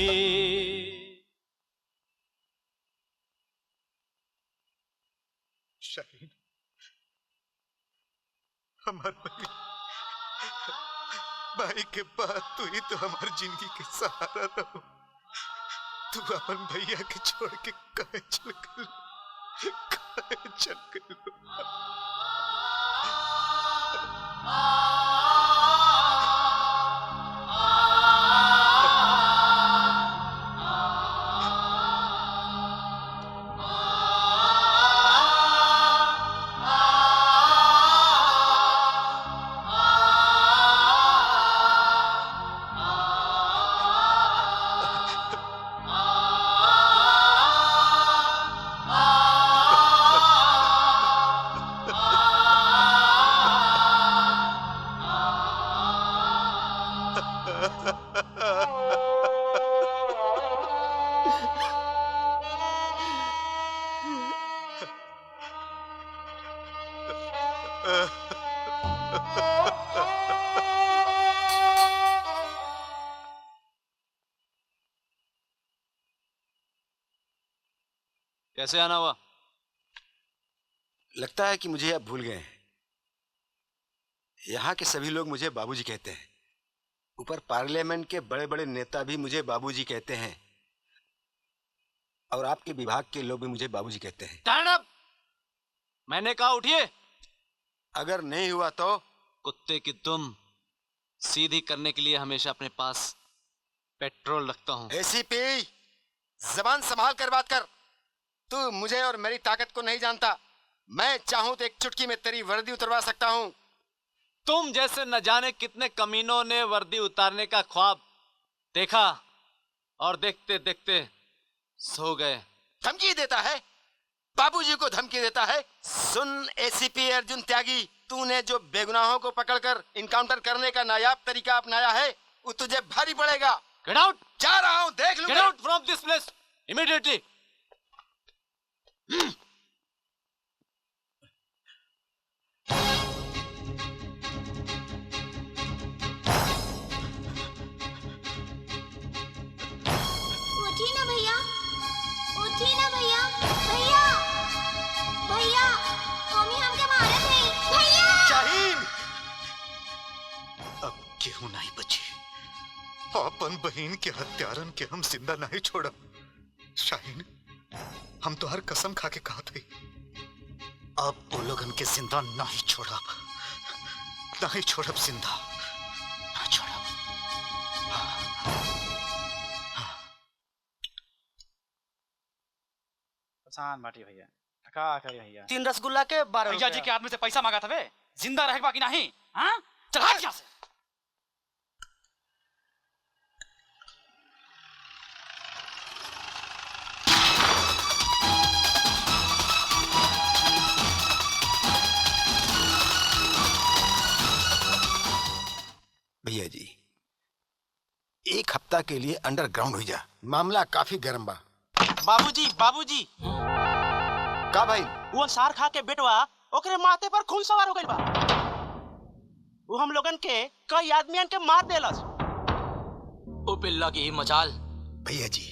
शाहीन, हमार भाई के बाद तू ही तो हमारी जिंदगी के सहारा रहो। तू अपन भैया के छोड़ के कहे चल गई, कहे चल गई। कैसे आना हुआ? लगता है कि मुझे अब भूल गए हैं। यहाँ के सभी लोग मुझे बाबूजी कहते हैं। ऊपर पार्लियामेंट के बड़े बड़े नेता भी मुझे बाबूजी कहते हैं, और आपके विभाग के लोग भी मुझे बाबूजी कहते हैं। Stand up! मैंने कहा उठिए। अगर नहीं हुआ तो? कुत्ते की तुम सीधी करने के लिए हमेशा अपने पास पेट्रोल रखता हूँ। एसीपी, जबान संभाल कर बात कर। तू मुझे और मेरी ताकत को नहीं जानता। मैं चाहूं तो एक चुटकी में तेरी वर्दी उतरवा सकता हूं। तुम जैसे न जाने कितने कमीनों ने वर्दी उतारने का ख्वाब देखा और देखते देखते सो गए। धमकी देता है, बाबूजी को धमकी देता है। सुन एसीपी अर्जुन त्यागी, तूने जो बेगुनाहों को पकड़कर इनकाउंटर करने का नायाब तरीका अपनाया है, वो तुझे भारी पड़ेगा। Get out! जा रहा हूं, देख लूंगा। Get out from this place immediately. उठी ना भैया, उठी ना भैया, भैया, भैया, मम्मी हमके मारत है, भैया। शाहीन, अब केहू नहीं बची। अपन बहन के हत्यारन के हम जिंदा नहीं छोड़ा। शाहीन, हम तो हर कसम खा के कहा थे, अब वो लोगन के जिंदा नहीं छोड़ा, नहीं छोड़ब जिंदा, नहीं छोड़ब। परेशान बाटी भैया, का करे भैया? 3 रसगुल्ला के 12 भैया जी के आदमी से पैसा मांगा था बे, जिंदा रहे बाकी नहीं। हाँ, चल हट यहाँ से। भैया जी, 1 हफ्ता के लिए अंडरग्राउंड हो जा। मामला काफी गर्म बा। बाबूजी, बाबूजी, का भाई? वो अंसार खा के बेटवा ओकरे माथे पर खून सवार हो गइल बा। वो हम लोगन के कई आदमियन के मार देलस। ओ पिल्ला की मजाल। भैया जी,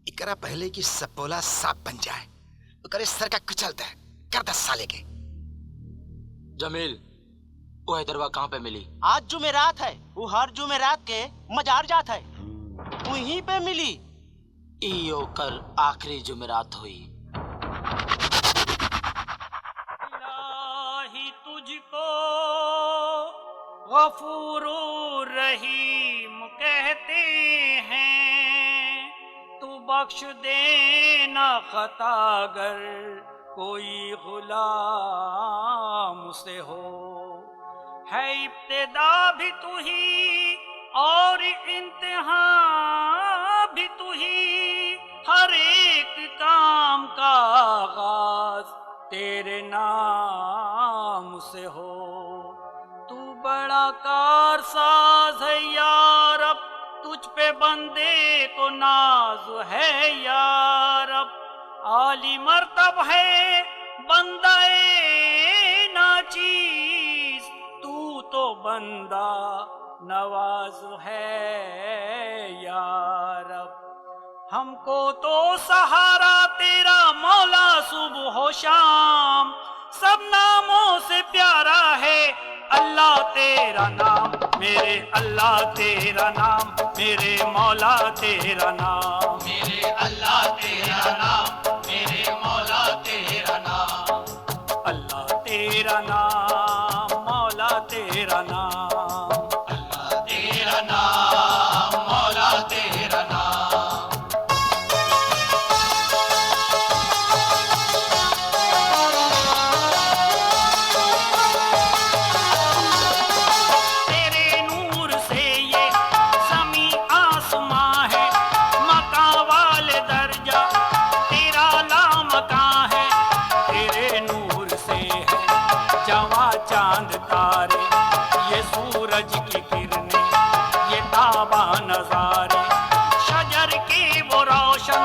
इकरा पहले की सपोला सांप बन जाए तो करे सर का कुचलता है कर 10 साले के। जमील, वो हैदरवा कहाँ पे मिली? आज जुमेरात है, वो हर जुमेरात के मजार जात है, वहीं पे मिली। इयो कर आखिरी जुमेरात हुई। तुझको गफूरो रहीम कहते हैं, तू बख्श देना खतागर कोई गुलाम से हो। है इब्तिदा भी तू ही और इंतहा भी तू ही, हर एक काम का आगाज तेरे नाम से हो। तू बड़ा कारसाज है या रब, तुझ पे बंदे को नाज है या रब। आली मर्तब है बंदाए नाचीज, तू तो बंदा नवाज है या रब। हमको तो सहारा तेरा मौला सुबह हो शाम, सब नामों से प्यारा है अल्लाह तेरा नाम, मेरे अल्लाह तेरा नाम, मेरे मौला तेरा नाम, मेरे अल्लाह तेरा नाम, मेरे मौला तेरा नाम। अल्लाह तेरा नाम, मौला तेरा नाम, अल्लाह तेरा नाम, मौला तेरा नाम। चांद तारे ये सूरज की किरणें, ये ताबा नजारे, शजर की वो रोशन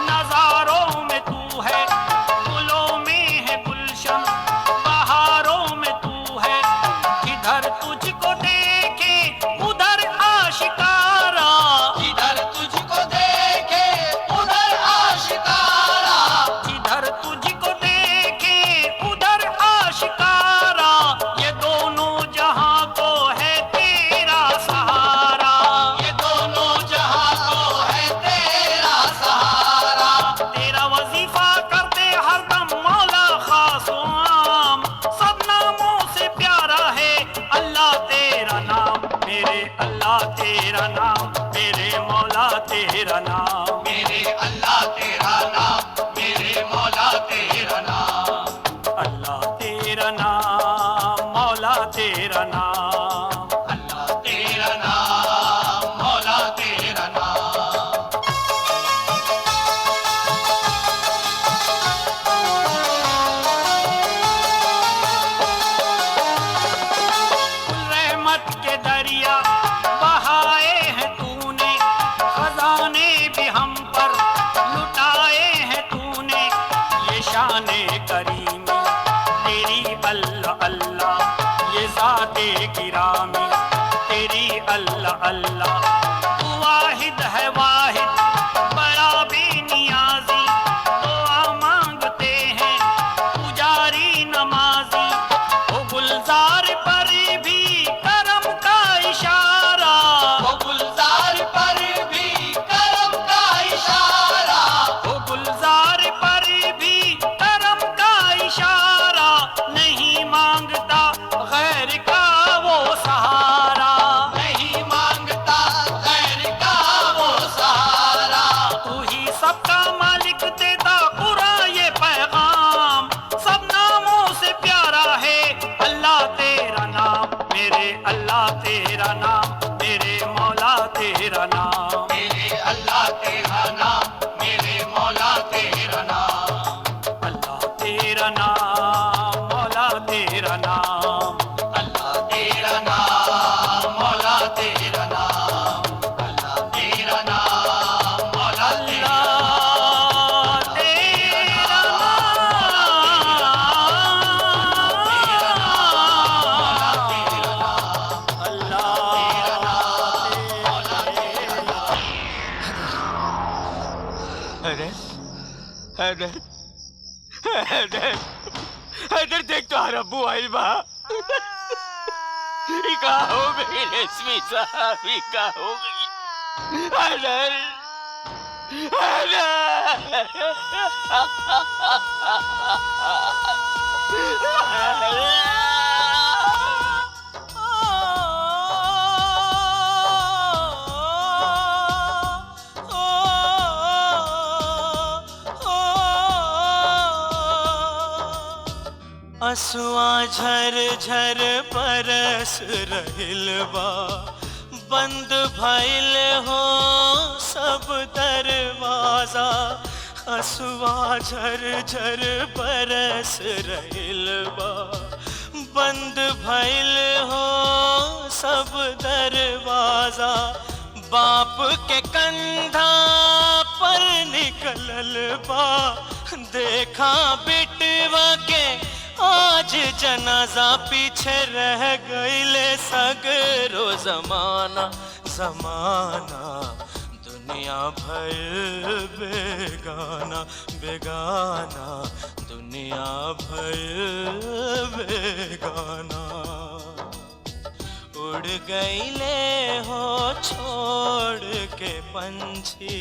नजारों में तू है, गुलों में है गुलशन, बहारों में तू है। जिधर तुझको देखे उधर आशिकारा, जिधर तुझको देखे उधर आशिकारा, जिधर तुझको देखे उधर आशिकारा। तेरा नाम, मेरे मौला तेरा नाम, मेरे अल्लाह तेरा नाम, मेरे मौला तेरा नाम। अल्लाह तेरा नाम, मौला तेरा नाम, अल्लाह तेरा नाम, मौला तेरा नाम। रहमत के दरिया बहाए हैं तूने, खजाने भी हम पर लुटाए हैं तूने। ये शाने करीमी तेरी अल्लाह अल्लाह, ये ज़ाते गिरामी तेरी अल्लाह अल्लाह। तू वाहिद है वाहिद बड़ा बेनियाजी, दुआ मांगते हैं पुजारी नमाजी। वो गुलजार पर भी करम का इशारा, वो गुलजार पर भी करम का इशारा, वो गुलजार पर भी करम का इशारा। नहीं मांगता गैर का वो सहारा, नहीं मांगता गैर का वो सहारा। तू ही सबका मालिक देता पूरा ये पैगाम, सब नामों से प्यारा है अल्लाह तेरा नाम, मेरे अल्लाह तेरा नाम, मेरे मौला तेरा नाम, मेरे अल्लाह तेरा नाम, मेरे मौला तेरा नाम। अल्लाह तेरा नाम, मौला तेरा नाम, अल्लाह तेरा नाम, मौला तेरा नाम, अल्लाह तेरा नाम, मौला तेरा नाम, तेरा नाम। इधर देख तो अब्बू आइल बा। ई का हो गई रेशमी साहब, ई का हो गई। असुआ झर झर परस रहिल बा, बंद भइल हो सब दरवाजा। असुआ झर झर परस रहिल बा, बंद भइल हो सब दरवाजा। बाप के कंधा पर निकलल बा, देखा बिटवा के आज जनाजा। पीछे रह गईले सगरो जमाना जमाना। दुनिया भर बेगाना बेगाना, दुनिया भर बेगाना। उड़ गईले हो छोड़ के पंछी।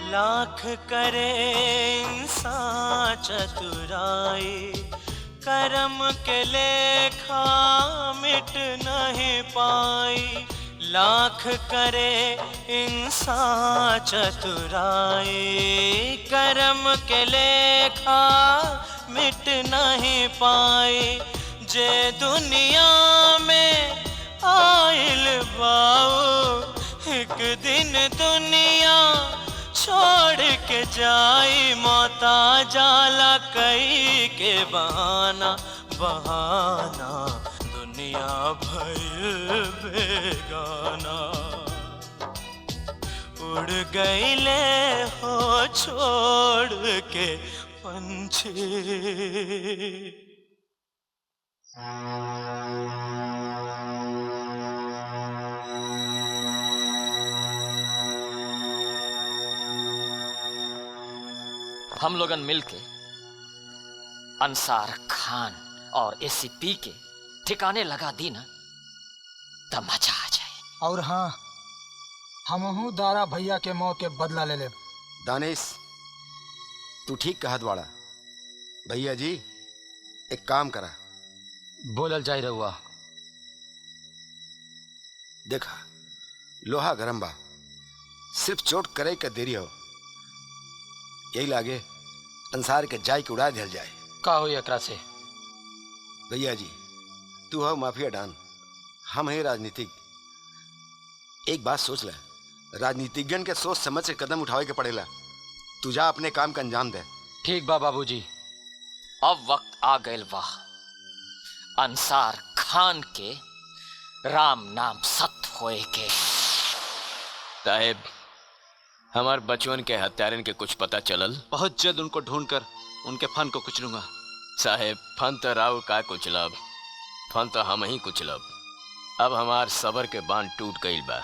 लाख करे इंसान चतुराई, करम के लेखा मिट नहीं पाई। लाख करे इंसान चतुराई, करम के लेखा मिट नहीं पाई। जे दुनिया में आइल बाऊ, एक दिन दुनिया छोड़ के जाई। मौता जाला कई के बहाना बहाना, दुनिया भर बेगाना। उड़ गईले हो छोड़ के पंछी। हम लोगन मिलके अंसार खान और एसीपी के ठिकाने लगा दी ना, तब मजा आ जाए। और हाँ, हमहू दारा भैया के मौत के बदला ले ले। दानिश, तू ठीक कहत वाड़ा। भैया जी एक काम करा। बोलल जाई रहुआ। देखा लोहा गरम बा, सिर्फ चोट करे का देरी हो। यही लागे अंसार के जाय के उड़ा दिया जाए। का हो एकरा से? भैया जी तू हो माफिया डान, हम है राजनीतिक। एक बात सोच ले, राजनीतिज्ञन के सोच समझ के कदम उठावे के पड़ेला। तू जा अपने काम का अंजाम दे। ठीक बा बाबूजी। अब वक्त आ गइल बा अंसार खान के राम नाम सत्य होए के। साहेब, हमार बचवन के हत्यारन के कुछ पता चलल? बहुत जल्द उनको ढूंढकर उनके फन को कुचलूंगा। साहेब, फन तो राव का कुचलब, फन तो हम ही कुचलब। अब हमार सबर के बांध टूट गईल बा।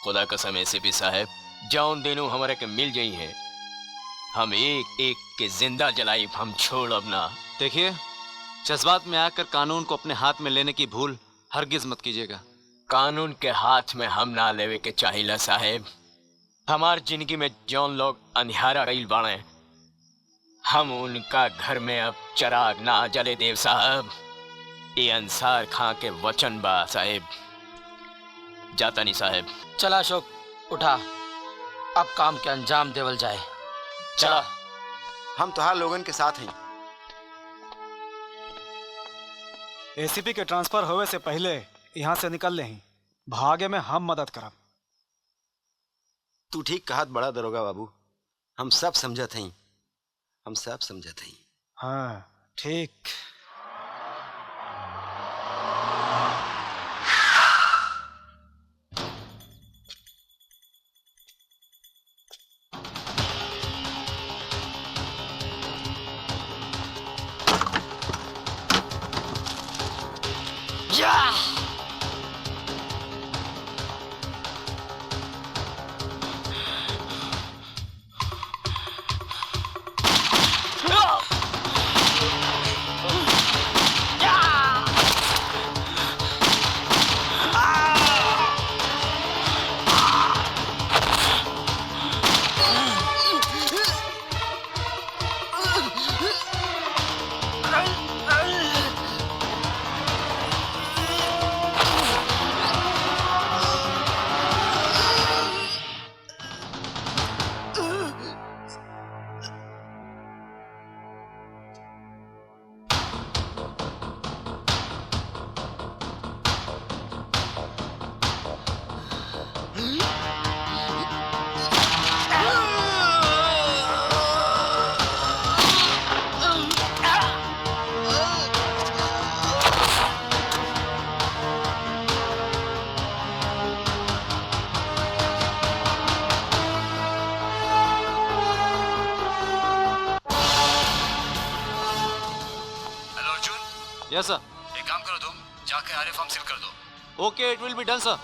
खुदा कसम एसीपी साहब, जौन दिनों हमारे के मिल गई है, हम एक एक के जिंदा जलाई, हम छोड़ब ना। देखिए, जज्बात में आकर कानून को अपने हाथ में लेने की भूल हरगिज मत कीजिएगा। कानून के हाथ में हम ना लेवे के चाहिला साहेब। हमार जिंदगी में जौन लोग अंधियारा गईल बाड़े, हम उनका घर में अब चराग ना जले देव साहब। ये अंसार खां के वचन बा साहेब। जाता नहीं साहेब। चला अशोक, उठा, अब काम के अंजाम देवल जाए। चला, हम तुहार लोगन के साथ हैं। एसीपी के ट्रांसफर होवे से पहले यहाँ से निकल ले ही, भागे में हम मदद करब। तू ठीक कहत बड़ा दरोगा बाबू, हम सब समझत हई, हम सब समझत हई। हाँ ठीक। यस सर। एक काम करो तुम, जाके आरए फॉर्म सील कर दो। ओके, इट विल बी डन सर।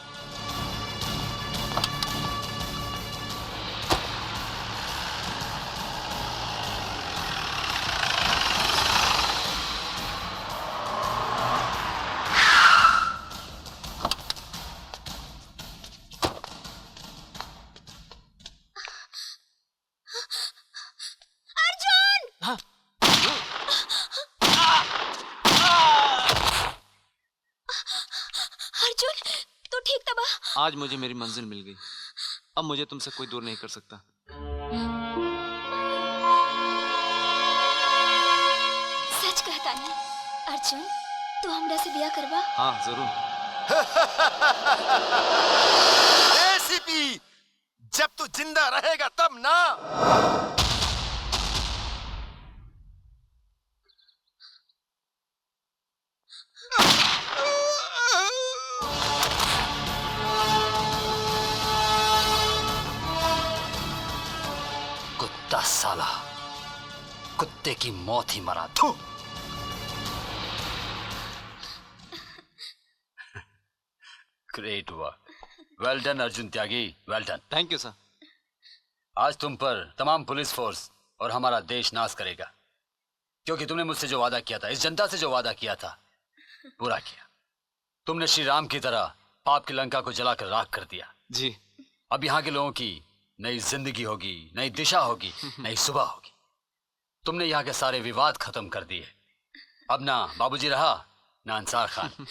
अर्जुन, तू ठीक था बा? आज मुझे मेरी मंजिल मिल गई। अब मुझे तुमसे कोई दूर नहीं कर सकता। सच कहता नहीं अर्जुन, तू हमरा से ब्याह करवा? हाँ जरूर। एसीपी, जब तू जिंदा रहेगा तब ना। कुत्ता साला, कुत्ते की मौत ही मरा। थू। Great work, well done Arjun Tyagi, well done. Thank you sir. आज तुम पर तमाम पुलिस फोर्स और हमारा देश नाज करेगा, क्योंकि तुमने मुझसे जो वादा किया था, इस जनता से जो वादा किया था, पूरा किया। तुमने श्री राम की तरह पाप की लंका को जलाकर राख कर दिया। जी। अब यहाँ के लोगों की नई जिंदगी होगी, नई दिशा होगी, नई सुबह होगी। तुमने यहाँ के सारे विवाद खत्म कर दिए। अब ना बाबूजी रहा ना अंसार खान।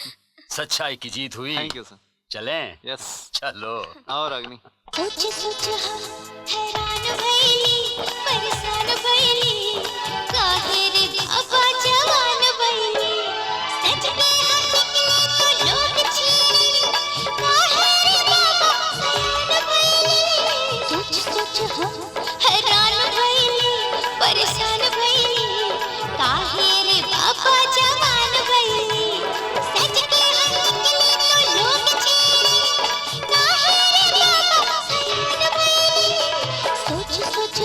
सच्चाई की जीत हुई। थैंक यू सर। चलें? यस। चलो। और अग्नि। सोच सोच हैरान भइली, परेशान भइली, काहे रे बाबा जवान भइली, सच में हम निकले तो लोग छीनी, काहे रे बाबा सयान भइली। सोच सोच हैरान भइली, परेशान भइली, काहे रे बाबा जवान भइली, सच में हम निकले तो लोग छीनी, काहे रे बाबा सयान भइली। सोच सोच